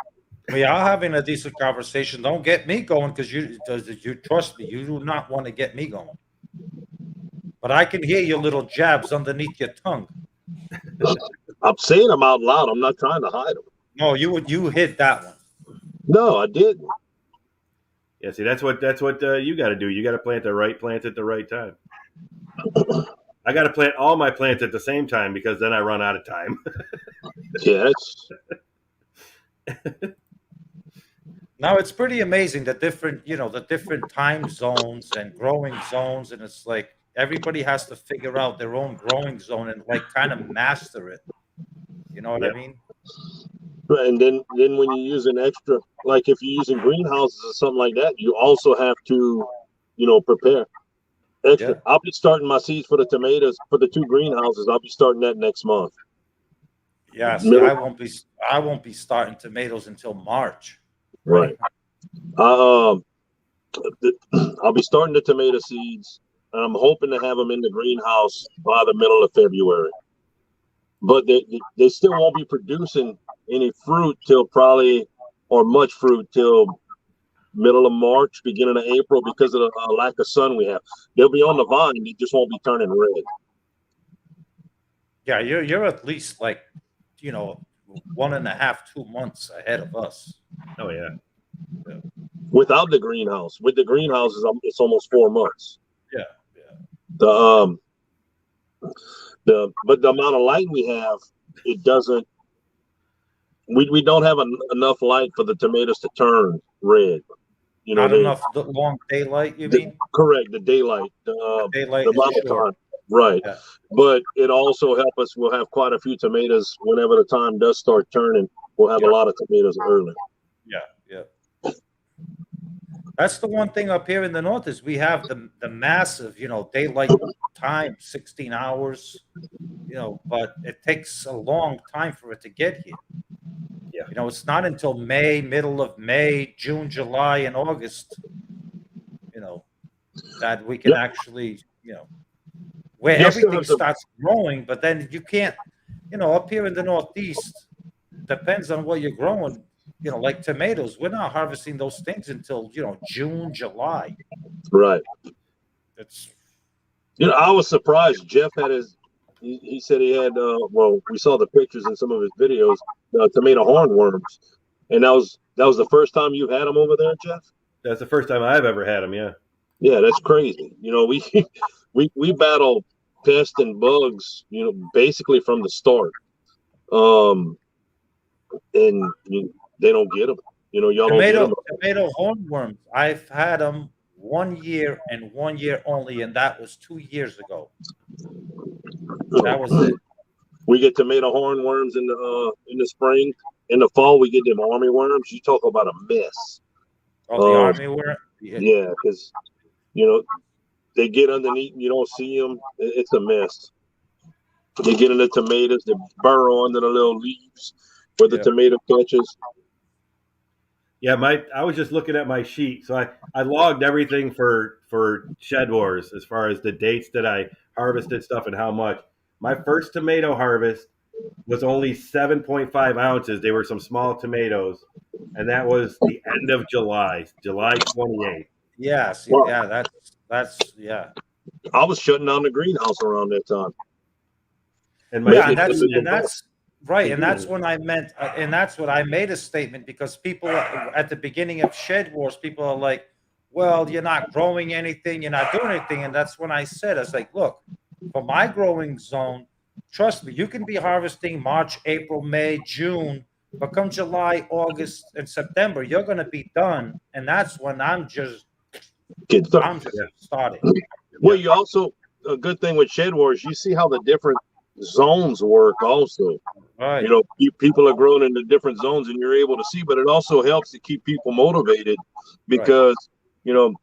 We are having a decent conversation. Don't get me going because you trust me. You do not want to get me going. But I can hear your little jabs underneath your tongue. I'm saying them out loud. I'm not trying to hide them. No, you hit that one. No, I didn't. Yeah, see, that's what you got to do. You got to plant the right plants at the right time. I got to plant all my plants at the same time because then I run out of time. Yeah, Now it's pretty amazing the different time zones and growing zones, and it's like everybody has to figure out their own growing zone and like kind of master it. You know what I mean? Right, and then when you use an extra, like if you're using greenhouses or something like that, you also have to, prepare extra. Yeah. I'll be starting my seeds for the tomatoes for the 2 greenhouses. I'll be starting that next month. Yeah, see, I won't be starting tomatoes until March. Right. I'll be starting the tomato seeds. And I'm hoping to have them in the greenhouse by the middle of February. But they still won't be producing any fruit till much fruit till middle of March, beginning of April because of the lack of sun we have. They'll be on the vine, they just won't be turning red. Yeah, you're at least like 1.5, 2 months ahead of us. Oh yeah. Without the greenhouse. With the greenhouses, it's almost 4 months. Yeah. But the amount of light we have, it doesn't. We don't have enough light for the tomatoes to turn red. Not enough long daylight, you mean? Correct, the daylight. Daylight the is amount of short. time. Right. Yeah. But it also helps us. We'll have quite a few tomatoes whenever the time does start turning. We'll have a lot of tomatoes early. Yeah. That's the one thing up here in the north is we have the massive, daylight time, 16 hours, but it takes a long time for it to get here. Yeah. It's not until middle of May, June, July, and August, that we can actually, where You'll still everything have to- starts growing, but then you can't, up here in the Northeast, depends on what you're growing. Like tomatoes, we're not harvesting those things until June, July. Right. It's I was surprised. Jeff had he said he had, we saw the pictures in some of his videos, tomato hornworms. And that was the first time you've had them over there, Jeff? That's the first time I've ever had them. Yeah. Yeah, that's crazy. You know, we we battle pests and bugs, you know, basically from the start. And they don't get them. You know, y'all don't get them. Tomato hornworms. I've had them 1 year and 1 year only, and that was 2 years ago. That was it. We get tomato hornworms in the spring. In the fall, we get them army worms. You talk about a mess. Oh, the army worm. Yeah, because you know they get underneath and you don't see them. It's a mess. They get in the tomatoes. They burrow under the little leaves where the tomato catches. Yeah, I was just looking at my sheet, so I logged everything for Shed Wars as far as the dates that I harvested stuff and how much. My first tomato harvest was only 7.5 ounces. They were some small tomatoes, and that was the end of July 28th. Yes, Wow. yeah, that's yeah. I was shutting down the greenhouse around that time. And that's right, and that's when I meant, and that's what I made a statement, because people at the beginning of Shed Wars, people are like, well, you're not growing anything, you're not doing anything, and that's when I said, I was like, look, for my growing zone, trust me, you can be harvesting March, April, May, June, but come July, August, and September, you're going to be done, and that's when I'm just starting. Well, you also, a good thing with Shed Wars, you see how the different zones work also. Right. You know, people are growing into different zones and you're able to see, but it also helps to keep people motivated because, you know,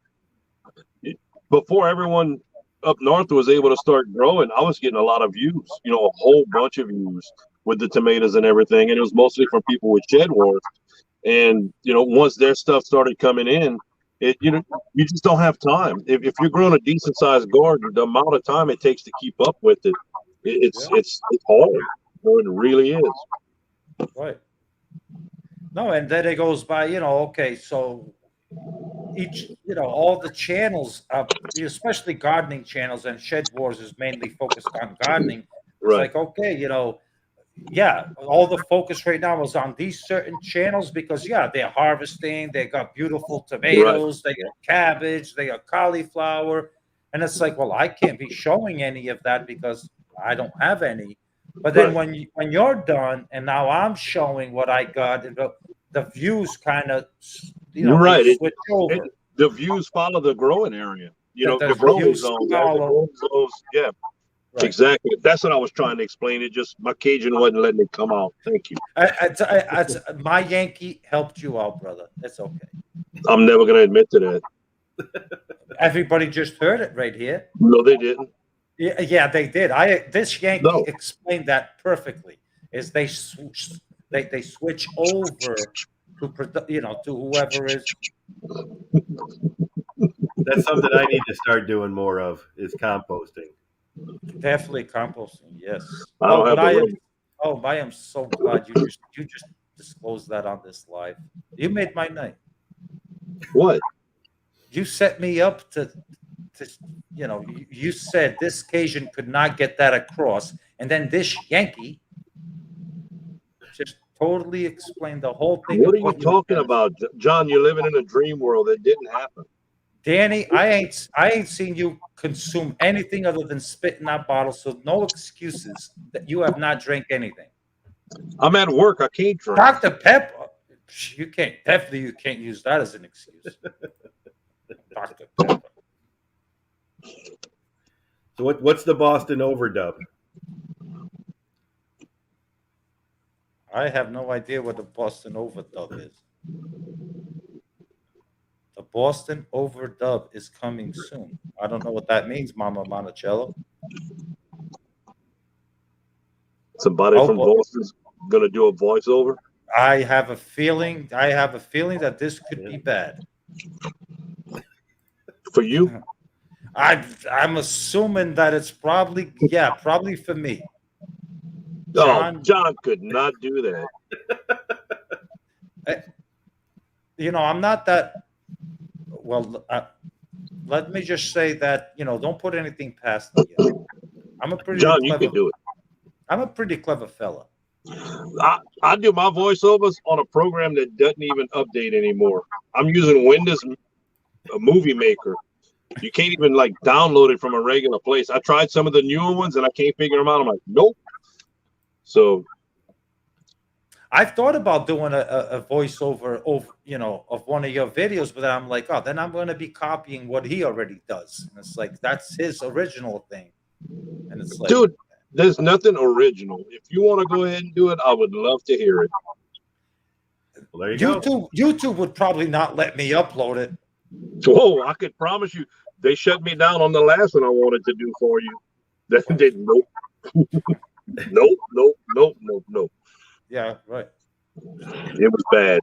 before everyone up north was able to start growing, I was getting a lot of views, you know, a whole bunch of views with the tomatoes and everything. And it was mostly from people with Shed Wars. And, you know, once their stuff started coming in, you know, you just don't have time. If you're growing a decent sized garden, the amount of time it takes to keep up with it, it's hard. It really is. Right. No, and then it goes by, you know, okay, so each, you know, all the channels, especially gardening channels, and Shed Wars is mainly focused on gardening. It's like, okay, you know, yeah, all the focus right now is on these certain channels because, yeah, they're harvesting, they got beautiful tomatoes, they got cabbage, they got cauliflower. And it's like, well, I can't be showing any of that because I don't have any. But then when you're done and now I'm showing what I got, the views kind of, you know, switch over. The views follow the growing area. You know, the growing zones. Yeah. Right. Exactly. That's what I was trying to explain. It just my Cajun wasn't letting it come out. Thank you. My Yankee helped you out, brother. It's okay. I'm never going to admit to that. Everybody just heard it right here. No, they didn't. Yeah, they did. This Yankee explained that perfectly. Is they switch over to, you know, to whoever is. That's something I need to start doing more of is composting. Definitely composting, yes. I am so glad you just disclosed that on this live. You made my night. What? You set me up to you know, you said this Cajun could not get that across, and then this Yankee just totally explained the whole thing. What are you talking about, John? You're living in a dream world that didn't happen. Danny, I ain't seen you consume anything other than spit in that bottle, so no excuses that you have not drank anything. I'm at work. I can't drink. Dr. Pepper, you can't use that as an excuse. Dr. Pepper. So what's the Boston overdub? I have no idea what the Boston overdub is. The Boston overdub is coming soon. I don't know what that means, Mama Monticello. Somebody from Boston's gonna do a voiceover. I have a feeling that this could be bad. For you? I'm assuming that it's probably for me. John could not do that. You know, I'm not that. Well, let me just say that, you know, don't put anything past me. I'm a pretty John, you can do it. I'm a pretty clever fella. I do my voiceovers on a program that doesn't even update anymore. I'm using Windows Movie Maker. You can't even like download it from a regular place. I tried some of the newer ones and I can't figure them out. I'm like, nope. So I've thought about doing a voiceover of one of your videos, but I'm like, oh, then I'm going to be copying what he already does. And it's like, that's his original thing. And it's like, dude, there's nothing original. If you want to go ahead and do it, I would love to hear it. Well, there you go. YouTube would probably not let me upload it. Oh, I could promise you, they shut me down on the last one I wanted to do for you. They nope. Nope. Yeah, right. It was bad.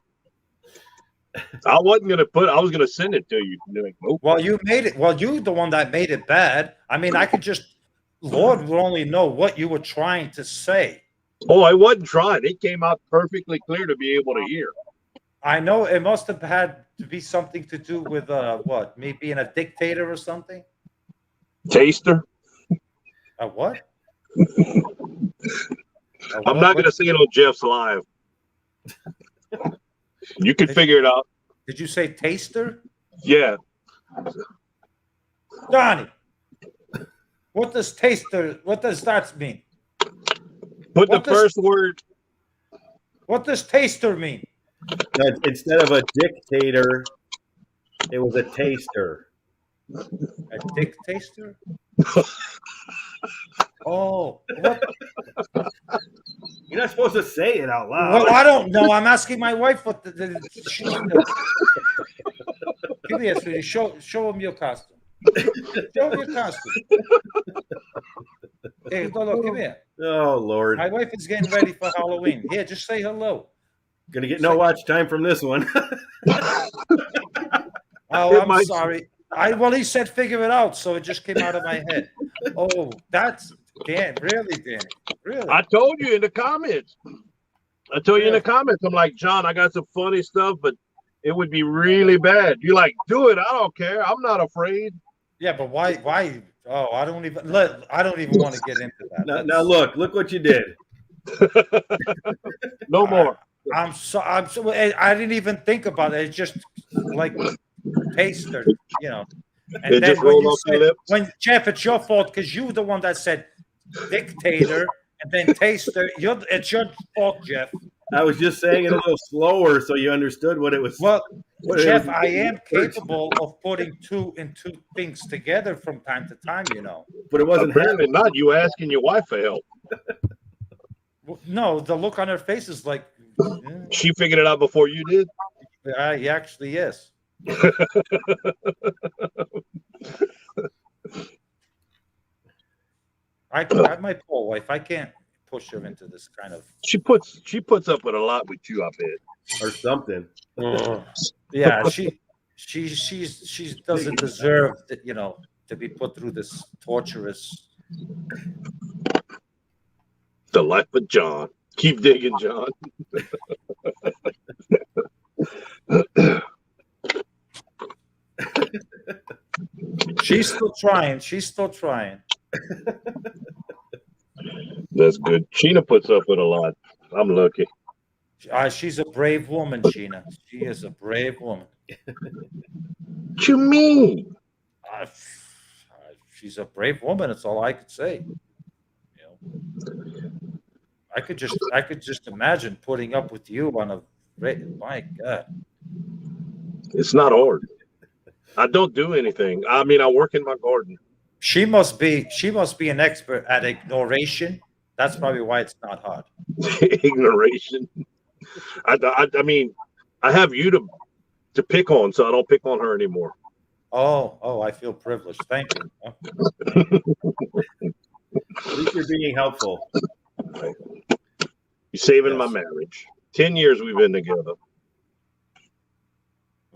I was gonna send it to you. Like, nope. Well, you made it. Well, you're the one that made it bad. I mean, I could just, Lord will only know what you were trying to say. Oh, I wasn't trying. It came out perfectly clear to be able to hear. I know it must have had to be something to do with what? Me being a dictator or something? Taster. A what? I'm not gonna say it on Jeff's live. You can figure it out. Did you say taster? Yeah. Donnie, what does that mean? Put the first word. What does taster mean? Instead of a dictator, it was a taster. A dick taster? Oh, what? You're not supposed to say it out loud. Well, I don't know. I'm asking my wife what Come here, sweetie. Show him your costume. Show him your costume. Hey, Dolo, come here. Oh, Lord. My wife is getting ready for Halloween. Here, just say hello. Gonna get no watch time from this one. Oh, I'm sorry. Well, he said figure it out, so it just came out of my head. Oh, that's Dan. Really, Danny? Really? I told you in the comments. I'm like, John, I got some funny stuff, but it would be really bad. You're like, do it. I don't care. I'm not afraid. Yeah, but why? Oh, I don't even want to get into that. Now look what you did. No more. I'm so I didn't even think about it. It's just like taster, And it then just rolled off your lips. When Jeff, it's your fault because you were the one that said dictator and then taster. It's your fault, Jeff. I was just saying it a little slower so you understood what it was. Well, Jeff, I am capable of putting two things together from time to time, But it wasn't apparently not. You asking your wife for help. No, the look on her face is like she figured it out before you did. He actually is. My poor wife, I can't push her into this kind of. She puts up with a lot with you, I bet, or something. Yeah, she doesn't deserve that, to be put through this torturous. The life of John. Keep digging, John. She's still trying. That's good. Sheena puts up with a lot. I'm lucky. She's a brave woman, Sheena. She is a brave woman. What you mean? She's a brave woman. That's all I could say. I could just imagine putting up with you on a. My God. It's not hard. I don't do anything. I mean, I work in my garden. She must be an expert at ignoration. That's probably why it's not hard. Ignoration. I mean, I have you to pick on, so I don't pick on her anymore. Oh, I feel privileged. Thank you. At least you're being helpful. You're saving my marriage. 10 years we've been together.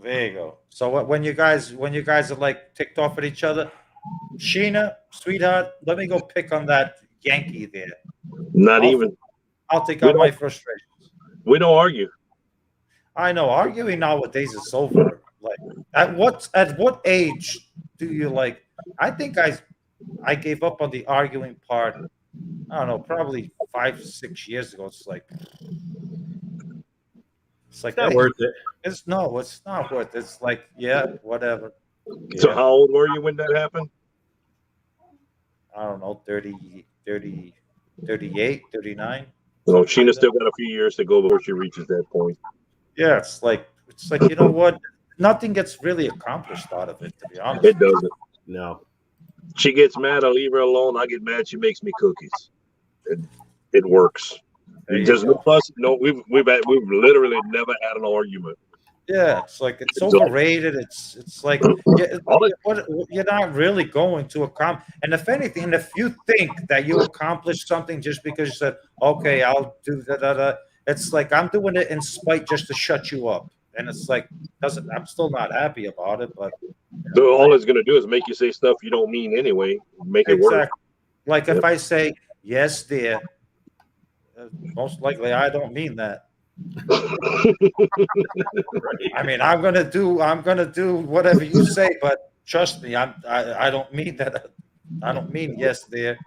There you go. So when you guys are like ticked off at each other, Sheena, sweetheart, let me go pick on that Yankee there. I'll take out my frustrations. We don't argue. I know arguing nowadays is over. Like at what age do you like? I think I gave up on the arguing part. I don't know, probably 5-6 years ago. It's like It's not worth it. it's not worth it. It's like, yeah, whatever. So Yeah. how old were you when that happened? I don't know, 30, 38, 39. So Sheena still got a few years to go before she reaches that point. Yeah, it's like you know what? Nothing gets really accomplished out of it, to be honest. It doesn't. No. She gets mad, I leave her alone. I get mad, she makes me cookies. It works. There you There's no go. fuss. No, we've literally never had an argument. Yeah, it's like it's It's all- overrated. It's like you're not really going to accomplish. And if anything, if you think that you accomplished something just because you said, "Okay, I'll do that," it's like I'm doing it in spite just to shut you up. And it's like I'm still not happy about it, but So all it's gonna do is make you say stuff you don't mean anyway. Make it work. exactly. Like if Yep. I say yes, dear, most likely I don't mean that. I mean, I'm gonna do whatever you say, but trust me, I don't mean that. I don't mean yes, dear.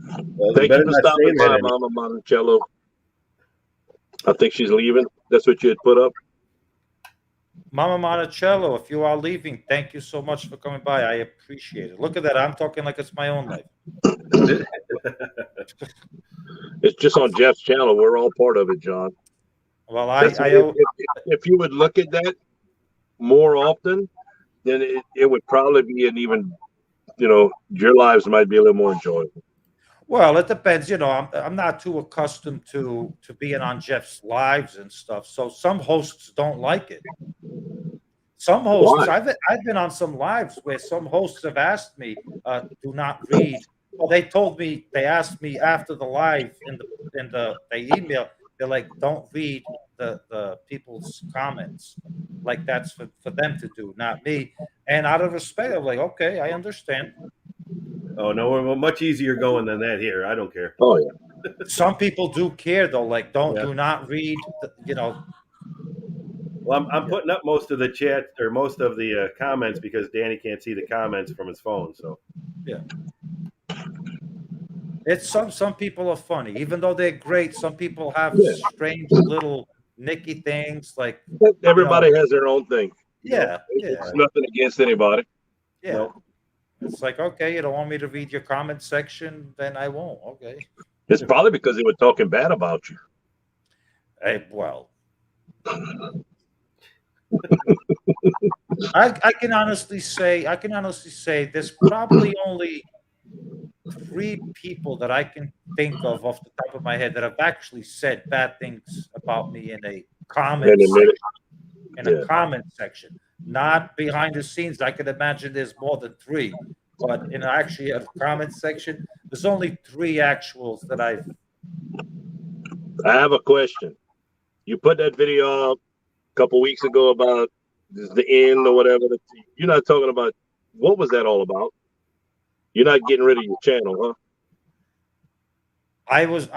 Well, Thank better you for not say stopping that by, anymore. Mama Monticello. I think she's leaving. That's what you had put up. Mama Monticello, if you are leaving, thank you so much for coming by. I appreciate it. Look at that. I'm talking like it's my own life. It's just on Jeff's channel. We're all part of it, John. Well, If you would look at that more often, then it would probably be an even, your lives might be a little more enjoyable. well, it depends. I'm not too accustomed to being on Jeff's lives and stuff. So some hosts don't like it. Some hosts, Why? I've been on some lives where some hosts have asked me, do not read. Well, they asked me after the live they email, they're like, don't read the people's comments. Like that's for them to do, not me. And out of respect, I'm like, okay, I understand. Oh no, we're much easier going than that here. I don't care. Oh yeah. Some people do care though, like Yeah. do not read, Well, I'm putting up most of the chat or most of the comments because Danny can't see the comments from his phone. So it's some people are funny, even though they're great. Some people have Yeah. strange little nicky things, like Everybody has their own thing. yeah. It's nothing against anybody. Yeah. Nope. It's like, okay, you don't want me to read your comment section, then I won't. Okay. It's probably because they were talking bad about you. Hey, well. I can honestly say there's probably only 3 people that I can think of off the top of my head that have actually said bad things about me in a comment And admit it. a comment section, not behind the scenes. I could imagine there's more than 3, but in actually a comment section, there's only 3 actuals that I've. I have a question. You put that video up a couple weeks ago about the end or whatever. You're not talking about what was that all about? You're not getting rid of your channel, huh? I was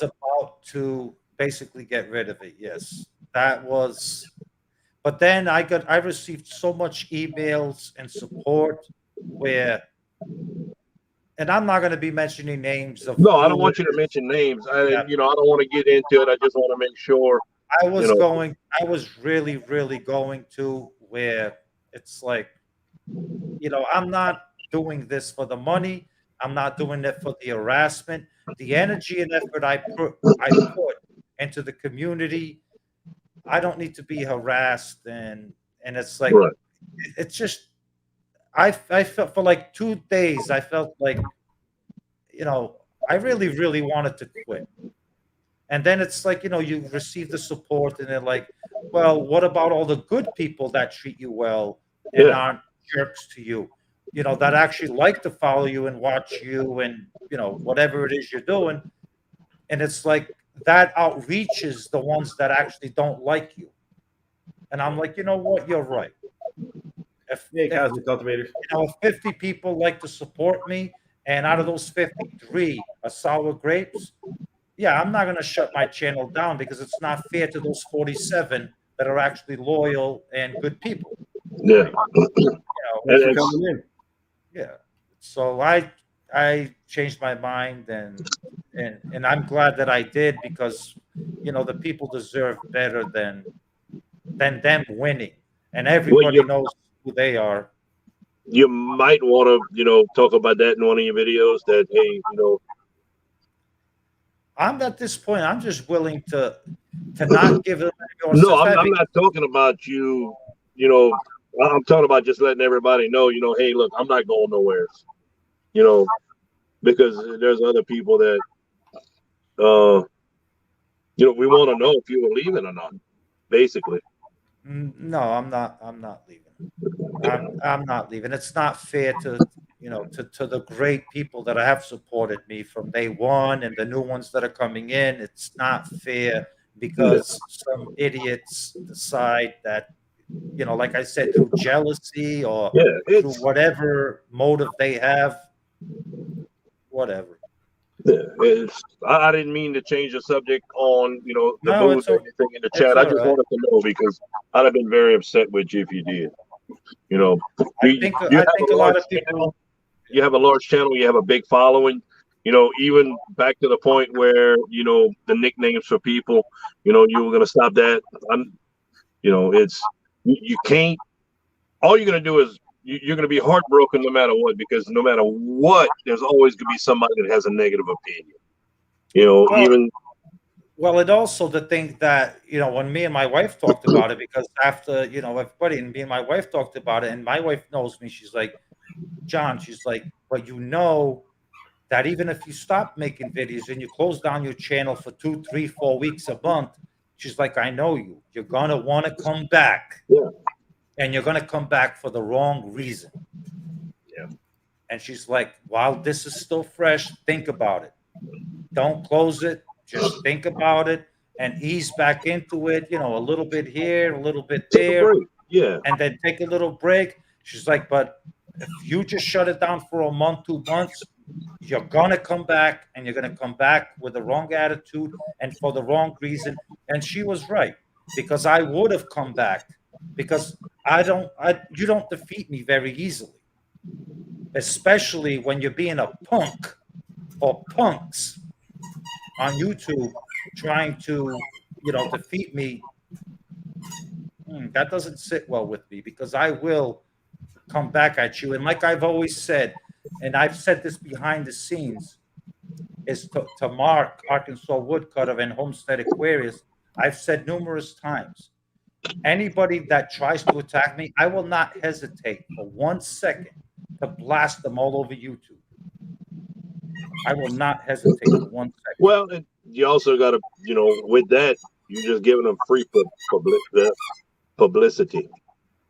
about to basically get rid of it. Yes, that was. But then I received so much emails and support where, and I'm not going to be mentioning names of. No, I don't want you to mention names. I don't want to get into it. I just want to make sure. I was really, really going to where it's like, I'm not doing this for the money. I'm not doing it for the harassment. The energy and effort I put into the community, I don't need to be harassed, and it's like, Right. it's just, I felt for like 2 days, I felt like, I really, really wanted to quit. And then it's like, you receive the support and they're like, well, what about all the good people that treat you well and aren't jerks to you, that actually like to follow you and watch you and, whatever it is you're doing. And it's like that outreaches the ones that actually don't like you. And I'm like, you know what? You're right. If 50 people like to support me, and out of those 53 are sour grapes, yeah, I'm not going to shut my channel down because it's not fair to those 47 that are actually loyal and good people. Yeah. Thanks for coming in. Yeah. So I I changed my mind, and I'm glad that I did, because the people deserve better than them winning, and Well, everybody knows who they are. you might want to, talk about that in one of your videos. That hey, I'm at this point. I'm just willing to not give them any more no, success. I'm not talking about you. You know, I'm talking about just letting everybody know. Hey, look, I'm not going nowhere. You know, because there's other people that, we want to know if you were leaving or not. Basically, No, I'm not. I'm not leaving. I'm not leaving. It's not fair to the great people that have supported me from day one and the new ones that are coming in. It's not fair yeah, because some idiots decide that, like I said, through jealousy or yeah, through whatever motive they have, whatever. I didn't mean to change the subject on, the No, mood or anything in the chat. it's I all just right. wanted to know because I'd have been very upset with you if you did. You I think have I think a a lot large of people. channel. You have a large channel. You have a big following. Even back to the point where the nicknames for people. You were gonna stop that. It's you can't. All you're gonna do is you're gonna be heartbroken no matter what, because no matter what, there's always gonna be somebody that has a negative opinion. Well, Even Well, it also the thing that, when me and my wife talked about it, because after, everybody and me and my wife talked about it, and my wife knows me, she's like, John, she's like, but that even if you stop making videos and you close down your channel for 2, 3, 4 weeks, a month, she's like, I know you. You're gonna want to come back. Yeah. And you're gonna come back for the wrong reason. Yeah. And she's like, while this is still fresh, think about it. Don't close it. Just think about it and ease back into it, a little bit here, a little bit take a there, break. Yeah. and then take a little break. She's like, but if you just shut it down for a month, 2 months, you're gonna come back, and you're gonna come back with the wrong attitude and for the wrong reason. And she was right, because I would have come back, because you don't defeat me very easily, especially when you're being a punk or punks on YouTube trying to, defeat me. That doesn't sit well with me, because I will come back at you. And like I've always said, and I've said this behind the scenes, is to Mark, Arkansas Woodcutter, and Homestead Aquarius, I've said numerous times, anybody that tries to attack me, I will not hesitate for 1 second to blast them all over YouTube. I will not hesitate for 1 second. Well, and you also got to, with that, you're just giving them free publicity.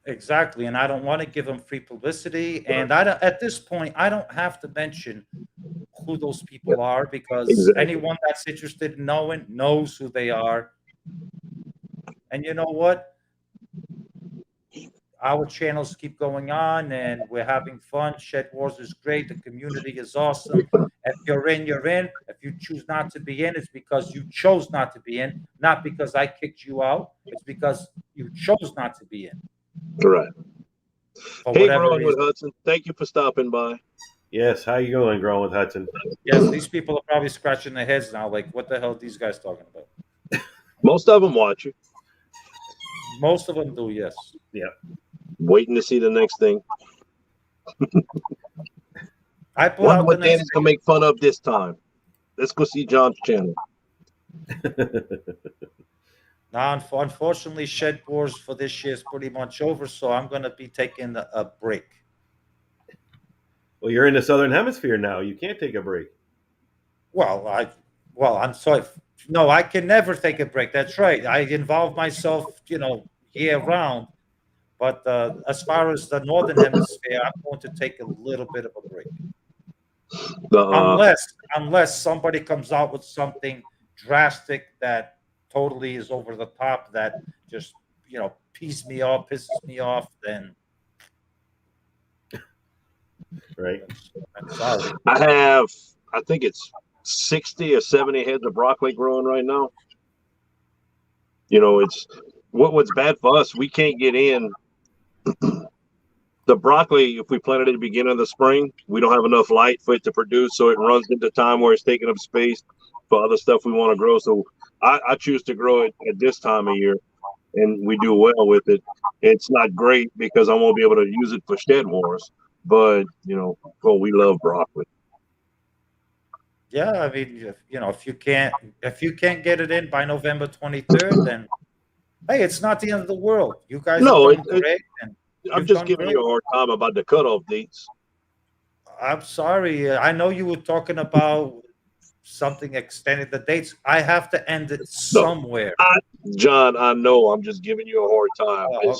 Exactly, and I don't want to give them free publicity. And at this point, I don't have to mention who those people are, because anyone that's interested in knowing knows who they are. And you know what? Our channels keep going on, and we're having fun. Shed Wars is great. The community is awesome. If you're in, you're in. If you choose not to be in, it's because you chose not to be in, not because I kicked you out. It's because you chose not to be in. Correct. Hey, Growing with reason. Hudson, thank you for stopping by. Yes, how you going, Growing with Hudson? Yes, these people are probably scratching their heads now, like, what the hell are these guys talking about? Most of them watch you. Most of them do, yes. Yeah. Waiting to see the next thing. I put Wonder out what the next Danny's gonna make fun of this time. Let's go see John's channel. Now, unfortunately, Shed Wars for this year is pretty much over, so I'm going to be taking a break. Well, you're in the Southern Hemisphere now. You can't take a break. Well, I'm sorry. No, I can never take a break. That's right. I involve myself, year round. But as far as the Northern Hemisphere, I'm going to take a little bit of a break. Unless somebody comes out with something drastic that totally is over the top, that just, pisses me off, then. Right. I'm sorry. I think it's 60 or 70 heads of broccoli growing right now. It's what's bad for us. We can't get in The broccoli, if we plant it at the beginning of the spring, we don't have enough light for it to produce, so it runs into time where it's taking up space for other stuff we want to grow. So I choose to grow it at this time of year, and we do well with it. It's not great because I won't be able to use it for shed wars, but well, we love broccoli. Yeah, I mean, if you can't get it in by November 23rd, then hey, it's not the end of the world. You guys No, have done great, and I'm you've just done giving great. you a hard time about the cutoff dates. I'm sorry. I know you were talking about something extending the dates. I have to end it somewhere. John, I know. I'm just giving you a hard time. Oh,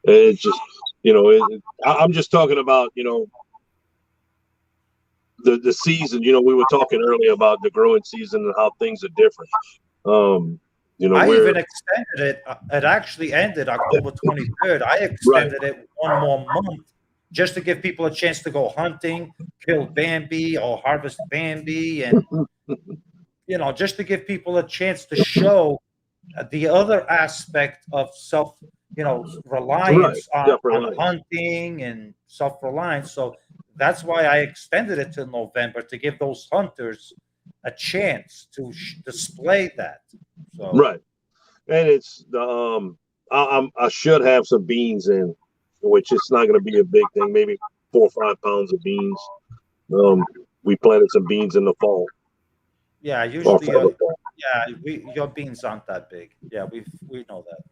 It's just, I'm just talking about, the season. We were talking earlier about the growing season and how things are different. I even extended it. It actually ended October 23rd. I extended it one more month just to give people a chance to go hunting, kill Bambi or harvest Bambi, and just to give people a chance to show the other aspect of reliance on hunting and self-reliance. So that's why I extended it to November, to give those hunters a chance to display that. So. Right, and it's I should have some beans in, which it's not going to be a big thing. Maybe 4 or 5 pounds of beans. We planted some beans in the fall. Yeah, usually, your beans aren't that big. Yeah, we know that.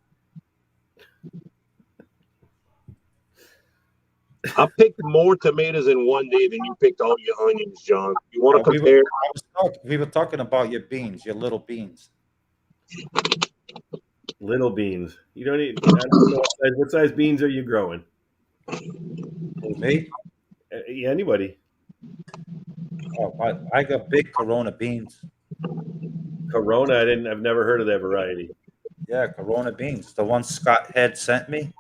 I picked more tomatoes in one day than you picked all your onions, John. You want to compare? We were talking about your beans, your little beans. Little beans. You don't need. I don't know what size beans are you growing? Me? Yeah, anybody. Oh, I got big Corona beans. Corona? I've never heard of that variety. Yeah, Corona beans. The one Scott Head sent me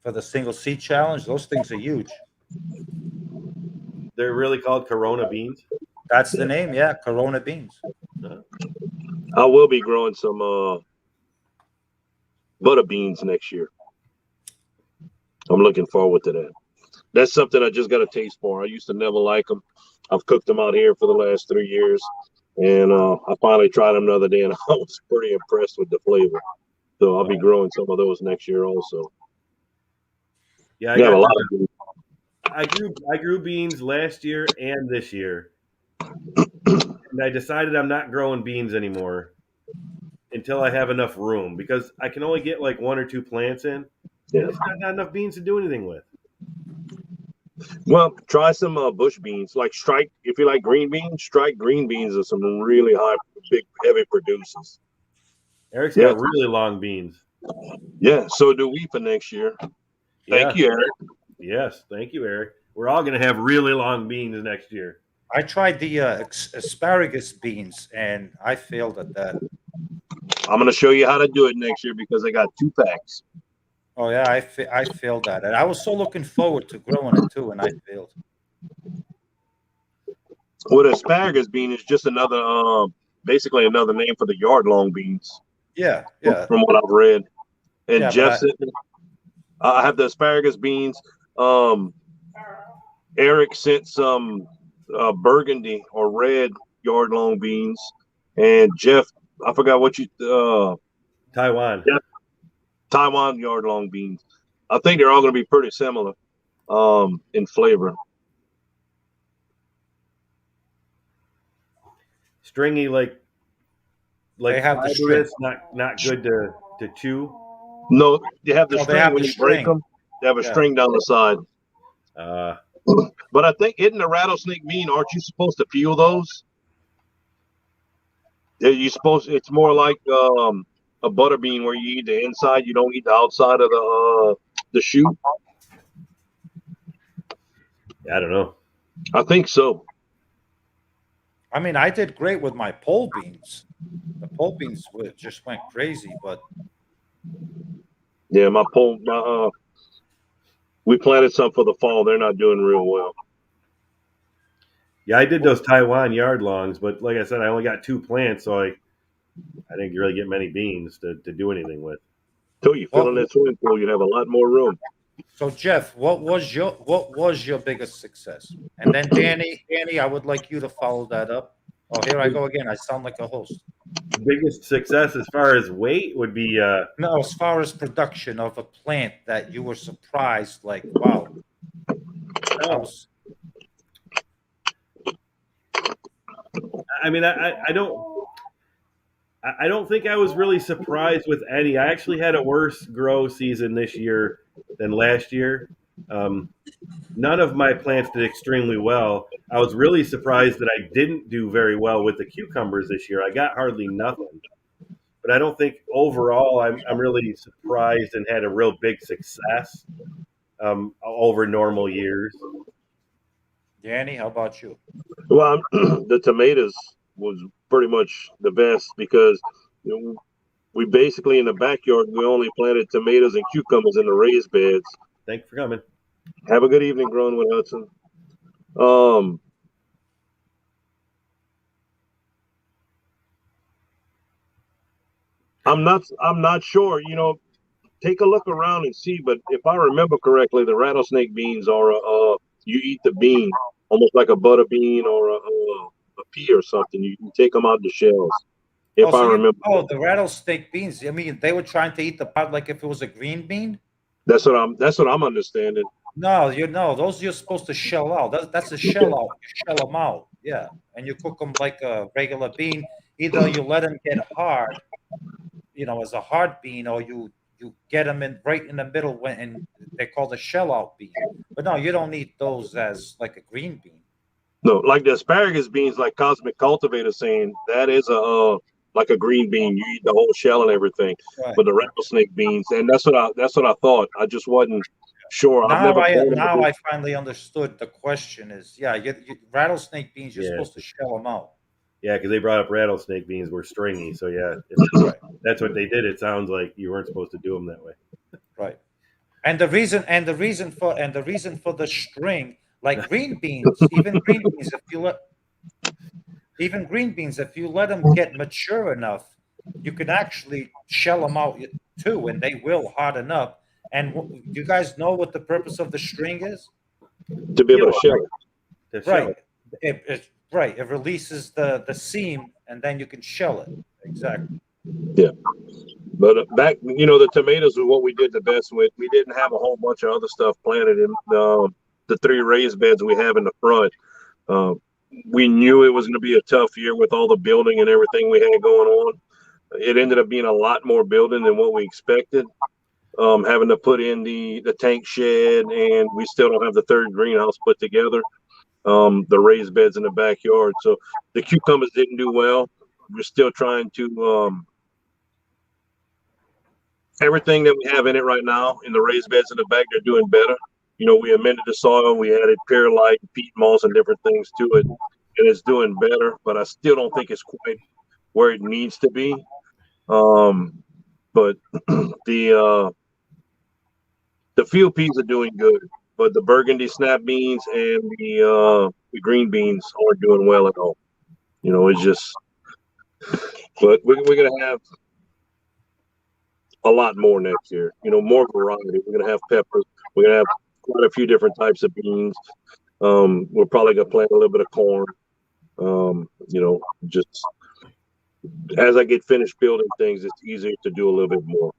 for the single seed challenge. Those things are huge. They're really called Corona beans? That's the name, yeah, Corona beans. I will be growing some butter beans next year. I'm looking forward to that. That's something I just got a taste for. I used to never like them. I've cooked them out here for the last 3 years, and I finally tried them the other day, and I was pretty impressed with the flavor. So I'll be growing some of those next year also. Yeah, I grew beans last year and this year, and I decided I'm not growing beans anymore until I have enough room, because I can only get like 1 or 2 plants in. Yeah, it's not enough beans to do anything with. Well, try some bush beans, like Strike. If you like green beans, Strike green beans are some really high, big, heavy producers. Eric's got really long beans. Yeah, so do we for next year. Thank you, Eric. Yes, thank you, Eric. We're all going to have really long beans next year. I tried the asparagus beans, and I failed at that. I'm going to show you how to do it next year because I got 2 packs. Oh, yeah, I failed at it. I was so looking forward to growing it, too, and I failed. Well, the asparagus bean is just another, basically another name for the yard-long beans. Yeah. From what I've read. And Jeff said, I have the asparagus beans. Eric sent some burgundy or red yard-long beans. And Jeff, I forgot what you... Taiwan. Yeah, Taiwan yard-long beans. I think they're all going to be pretty similar in flavor. Stringy, like they have the string. Not good to chew. No, you have the string when you break them. They have a string down the side. But I think, isn't the rattlesnake bean? Aren't you supposed to peel those? It's more like a butter bean where you eat the inside, you don't eat the outside of the shoot. I don't know. I think so. I mean, I did great with my pole beans. The pole beans just went crazy, but yeah, we planted some for the fall. They're not doing real well. Yeah, I did those Taiwan yard longs, but like I said, I only got 2 plants, so I didn't really get many beans to do anything with. Until you fill in that swimming pool, you'd have a lot more room. So Jeff, what was your biggest success? And then Danny, I would like you to follow that up. Oh, here I go again. I sound like a host. The biggest success as far as weight would be No, as far as production of a plant that you were surprised, like, wow. I was, I mean, I don't think I was really surprised with any. I actually had a worse grow season this year than last year. None of my plants did extremely well. I was really surprised that I didn't do very well with the cucumbers this year. I got hardly nothing. But I don't think overall I'm really surprised and had a real big success over normal years. Danny, how about you? Well, the tomatoes was pretty much the best because we basically in the backyard we only planted tomatoes and cucumbers in the raised beds. Thanks for coming. Have a good evening, Growing with Hudson. I'm not sure. Take a look around and see. But if I remember correctly, the rattlesnake beans are you eat the bean almost like a butter bean or a pea or something. You take them out the shells. If I remember. The rattlesnake beans. I mean, they were trying to eat the pod like if it was a green bean. That's what I'm understanding. No, those you're supposed to shell out. That's a shell out. You shell them out, yeah, and you cook them like a regular bean. Either you let them get hard, as a hard bean, or you get them in right in the middle and they're called a shell out bean. But no, you don't eat those as like a green bean. No, like the asparagus beans, like Cosmic Cultivator saying that is like a green bean. You eat the whole shell and everything. Right. But the rattlesnake beans, and that's what I thought. I just wasn't sure. Now I finally understood. The question is, rattlesnake beans, you're supposed to shell them out. Yeah, because they brought up rattlesnake beans were stringy. So yeah, that's what they did. It sounds like you weren't supposed to do them that way. Right. And the reason for the string, like green beans, even green beans, if you let them get mature enough, you can actually shell them out too, and they will harden up. And you guys know what the purpose of the string is? To be able to shell it. Right. Right. It releases the seam, and then you can shell it. Exactly. Yeah. But back, the tomatoes was what we did the best with. We didn't have a whole bunch of other stuff planted in the 3 raised beds we have in the front. We knew it was going to be a tough year with all the building and everything we had going on. It ended up being a lot more building than what we expected. Having to put in the tank shed, and we still don't have the 3rd greenhouse put together. The raised beds in the backyard. So the cucumbers didn't do well. We're still trying to everything that we have in it right now in the raised beds in the back, they're doing better. We amended the soil, we added perlite, peat moss, and different things to it, and it's doing better. But I still don't think it's quite where it needs to be. But the field peas are doing good. But the burgundy snap beans and the green beans aren't doing well at all. It's just. But we're going to have a lot more next year. More variety. We're going to have peppers. We're going to have quite a few different types of beans. We're probably going to plant a little bit of corn. Just as I get finished building things, it's easier to do a little bit more.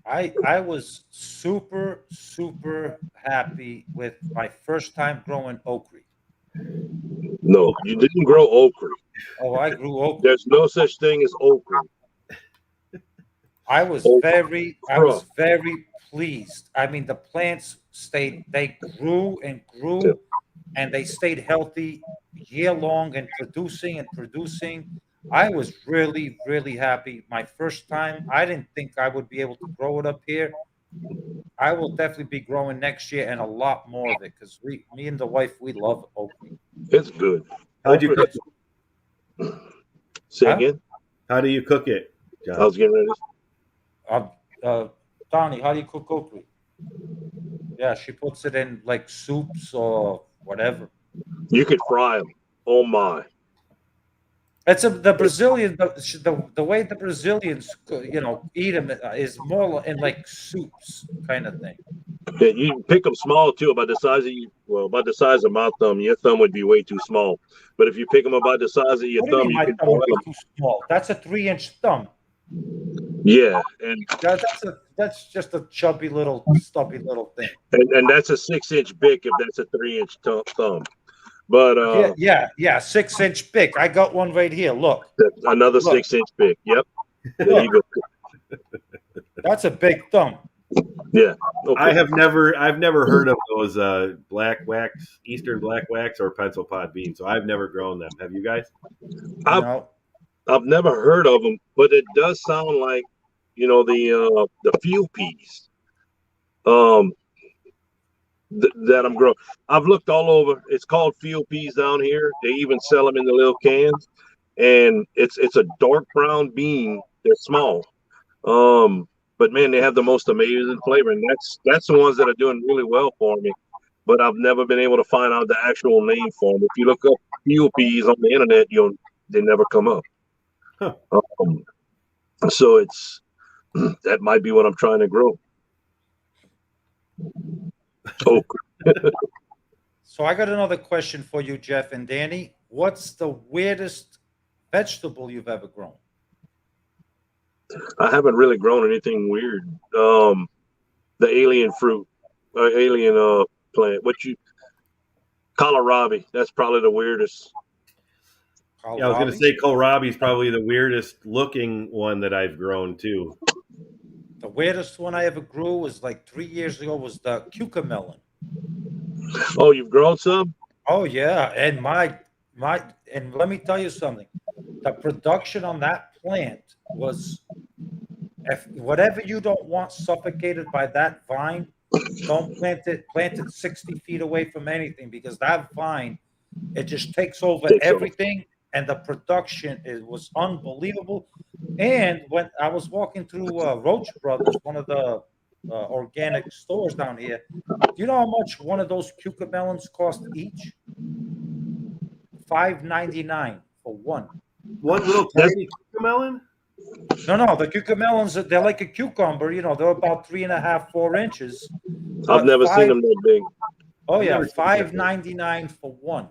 I was super, super happy with my first time growing okra. No, you didn't grow okra. Oh, I grew okra. There's no such thing as okra. I was very pleased. I mean, the plants they grew and grew, and they stayed healthy year long and producing. I was really, really happy. My first time, I didn't think I would be able to grow it up here. I will definitely be growing next year and a lot more of it because me and the wife, we love okra. It's good. How'd you cook it? Say again? How do you cook it, John? I was getting ready. Donnie, how do you cook okra? Yeah, she puts it in like soups or whatever. You could fry them. Oh my! It's the Brazilian the way the Brazilians eat them is more in like soups kind of thing. Yeah, you can pick them small too, about the size of about the size of my thumb. Your thumb would be way too small. But if you pick them about the size of your What do you thumb, mean you my can thumb boil would be them. too small? That's a 3-inch thumb. Yeah, and That's just a chubby little stubby little thing. and that's a 6-inch bic if that's a 3-inch thumb. But Yeah. 6-inch pick. I got one right here. Look, that's another Look. 6-inch bic. Yep, there look. you go. That's a big thumb. Yeah, okay. I've never heard of those black wax, Eastern black wax, or pencil pod beans. So I've never grown them. Have you guys? I've- No. I've never heard of them, but it does sound like the field peas. That I'm growing. I've looked all over. It's called field peas down here. They even sell them in the little cans, and it's a dark brown bean. They're small, but man, they have the most amazing flavor, and that's the ones that are doing really well for me. But I've never been able to find out the actual name for them. If you look up field peas on the internet, they never come up. Huh. So it's that might be what I'm trying to grow. Okra. So I got another question for you, Jeff and Danny. What's the weirdest vegetable you've ever grown? I haven't really grown anything weird. The alien fruit, alien plant. Kohlrabi. That's probably the weirdest. Yeah, I was going to say kohlrabi is probably the weirdest looking one that I've grown too. The weirdest one I ever grew was like 3 years ago. Was the cucamelon. Oh, you've grown some? Oh yeah, and and let me tell you something. The production on that plant was, if whatever you don't want suffocated by that vine, don't plant it. Plant it 60 feet away from anything, because that vine, it just takes over everything. And the production was unbelievable. And when I was walking through Roach Brothers, one of the organic stores down here, do you know how much one of those cucamelons cost each? $5.99 for one. One little tiny cucamelon? No, the cucamelons, they're like a cucumber. They're about 3.5, 4 inches. I've never seen them that big. Oh yeah, $5.99 for one.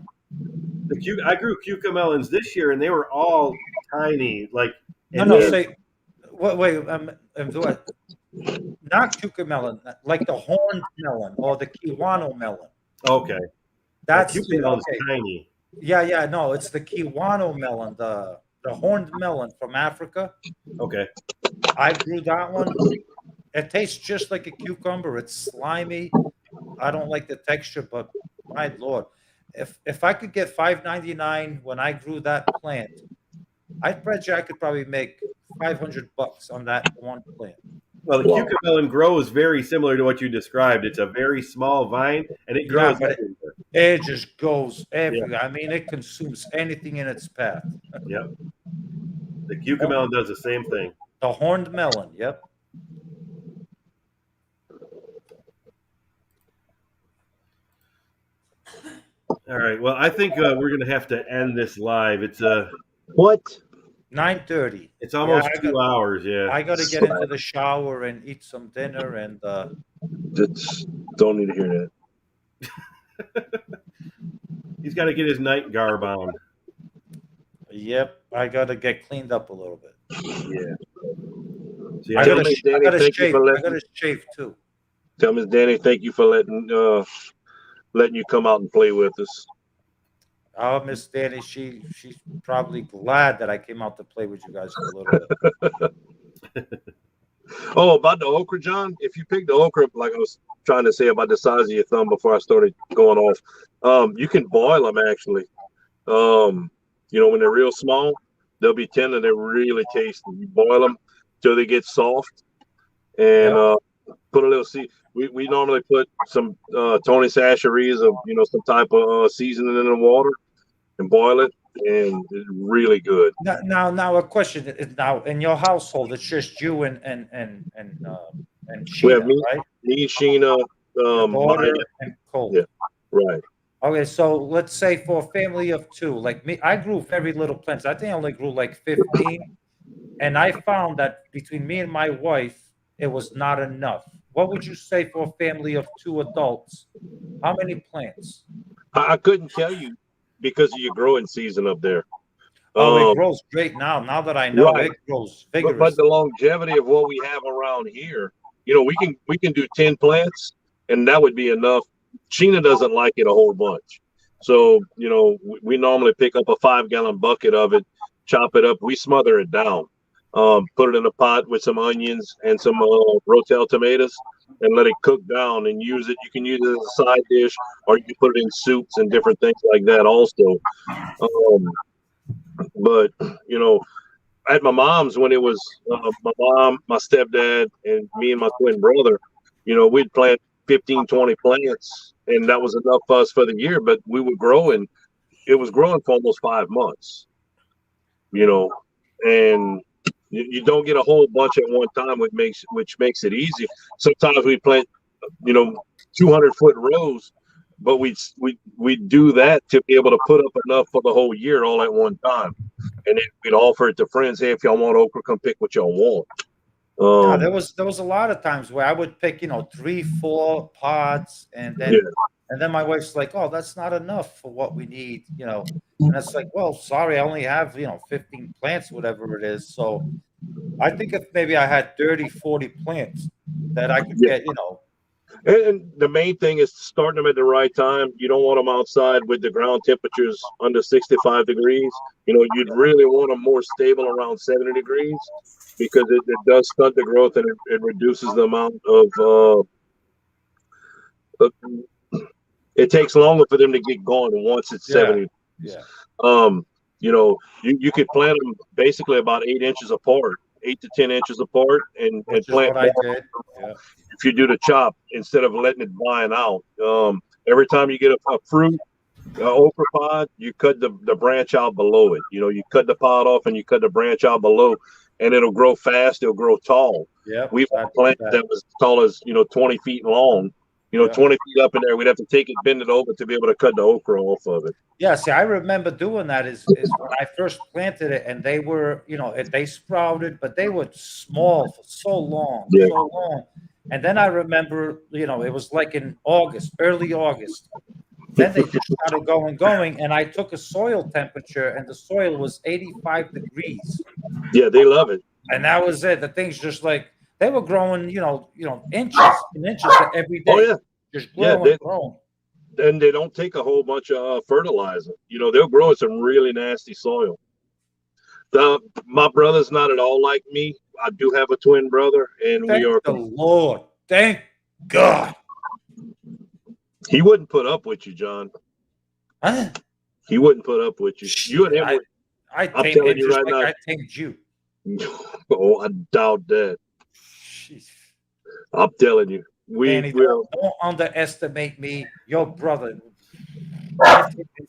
I grew cucamelons this year, and they were all tiny. Like Say, wait, not cucamelon, like the horned melon or the kiwano melon. Okay, That's cucamelon's tiny. Yeah, no, it's the kiwano melon, the horned melon from Africa. Okay, I grew that one. It tastes just like a cucumber. It's slimy. I don't like the texture, but my Lord, if I could get $5.99 when I grew that plant, I bet you I could probably make $500 on that one plant. well, the cucamelon grows very similar to what you described. It's a very small vine, and it grows. But it just goes everywhere. I mean, it consumes anything in its path. Yep. The cucamelon does the same thing. The horned melon. Yep. All right. Well, I think we're going to have to end this live. It's what? 9:30. It's almost 2 hours. Yeah. I got to get into the shower and eat some dinner, and don't need to hear that. He's got to get his night garb on. Yep, I got to get cleaned up a little bit. Yeah. See, I got to shave too. Tell Miss Danny, thank you for letting you come out and play with us. Oh, Miss Danny, she's probably glad that I came out to play with you guys for a little bit. Oh, about the okra, John. If you pick the okra, like I was trying to say about the size of your thumb before I started going off, you can boil them actually. When they're real small, they'll be tender. They're really tasty. You boil them till they get soft, and put a little We normally put some Tony Chachere's of some type of seasoning in the water and boil it, and it's really good. Now a question. Now in your household, it's just you and Sheena, we have right? Me, Sheena, Maya, and Cole. Yeah, right. Okay, so let's say for a family of 2, like me, I grew very little plants. I think I only grew like 15, and I found that between me and my wife, it was not enough. what would you say for a family of 2 adults? How many plants? I couldn't tell you because of your growing season up there. Oh, it grows great now. Now that I know, Right. it grows But vigorous. the longevity of what we have around here, you know, we can do 10 plants and that would be enough. Sheena doesn't like it a whole bunch. So, you know, we normally pick up a 5-gallon bucket of it, chop it up, we smother it down, put it in a pot with some onions and some Rotel tomatoes and let it cook down and use it. You can use it as a side dish or you can put it in soups and different things like that also. But, you know, at my mom's when it was my mom, my stepdad, and me and my twin brother, you know, we'd plant 15, 20 plants, and that was enough for us for the year. But we would grow, and it was growing for almost 5 months, you know, and you don't get a whole bunch at one time, which makes it easy. Sometimes we plant, you know, 200-foot rows, but we'd do that to be able to put up enough for the whole year all at one time. And then we'd offer it to friends. Hey, if y'all want okra, come pick what y'all want. Yeah, there was a lot of times where I would pick, you know, 3, 4 pods, and then my wife's like, "Oh, that's not enough for what we need," you know. And it's like, well, sorry, I only have, you know, 15 plants, whatever it is. So I think if maybe I had 30, 40 plants that I could get, you know. And the main thing is starting them at the right time. You don't want them outside with the ground temperatures under 65 degrees. You know, you'd really want them more stable around 70 degrees because it does stunt the growth and it reduces the amount of it takes longer for them to get going once it's 70. Yeah. You know, you could plant them basically about 8 inches apart, 8 to 10 inches apart, and plant what I more. did. Yeah. If you do the chop instead of letting it vine out. Every time you get a fruit, okra pod, you cut the branch out below it. You know, you cut the pod off and you cut the branch out below, and it'll grow fast. It'll grow tall. Yeah, we've had plants that was as tall as 20 feet long. 20 feet up in there. We'd have to take it, bend it over to be able to cut the okra off of it. Yeah, see, I remember doing that is when I first planted it, and they were, they sprouted, but they were small for so long. And then I remember, it was like in August, early August. Then they just started going, and I took a soil temperature, and the soil was 85 degrees. Yeah, they love it. And that was it. The thing's just like, they were growing, inches and inches every day. Oh, yeah. Just growing. And they don't take a whole bunch of fertilizer. They'll grow in some really nasty soil. My brother's not at all like me. I do have a twin brother, and Thank we are. the Lord. Thank God. He wouldn't put up with you, John. Huh? He wouldn't put up with you. You and him. I'm telling you right now. I tamed you. Oh, I doubt that. Jeez. I'm telling you. Danny, don't underestimate me. Your brother.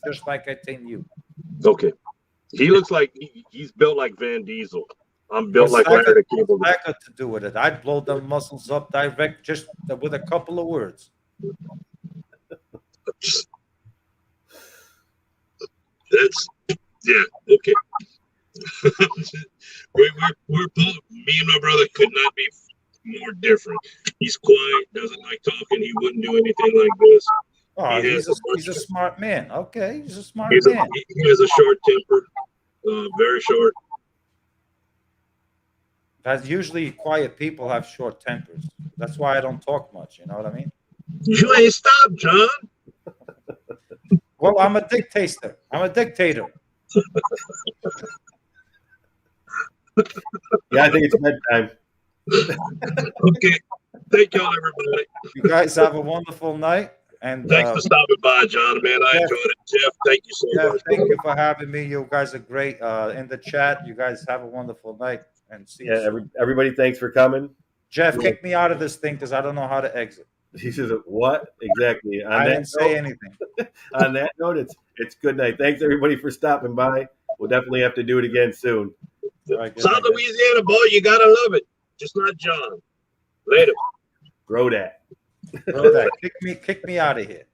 Just like I tamed you. Okay. He looks like he's built like Van Diesel. I'm built like Larry the Cable Guy. Got to do with it. I'd blow the muscles up direct just with a couple of words. That's okay. we're both, me and my brother could not be more different. He's quiet, doesn't like talking. He wouldn't do anything like this. Oh, he's a smart man. Okay, he's a smart man. He has a short temper, very short. That's usually quiet people have short tempers. That's why I don't talk much. You know what I mean? You ain't stopped, John. Well, I'm a dictator. Yeah, I think it's bedtime. Okay. Thank y'all, everybody. You guys have a wonderful night. And thanks for stopping by, John. Man, I enjoyed it. Jeff, thank you so much. Thank you for having me. You guys are great. In the chat, you guys have a wonderful night. And see you soon. Everybody, thanks for coming. Jeff, kick me out of this thing because I don't know how to exit. He says, "What exactly?" I didn't say anything. On that note, it's good night. Thanks everybody for stopping by. We'll definitely have to do it again soon. Right, South Louisiana boy, you gotta love it. Just not John. Later. Grow that. Grow that. Kick me out of here.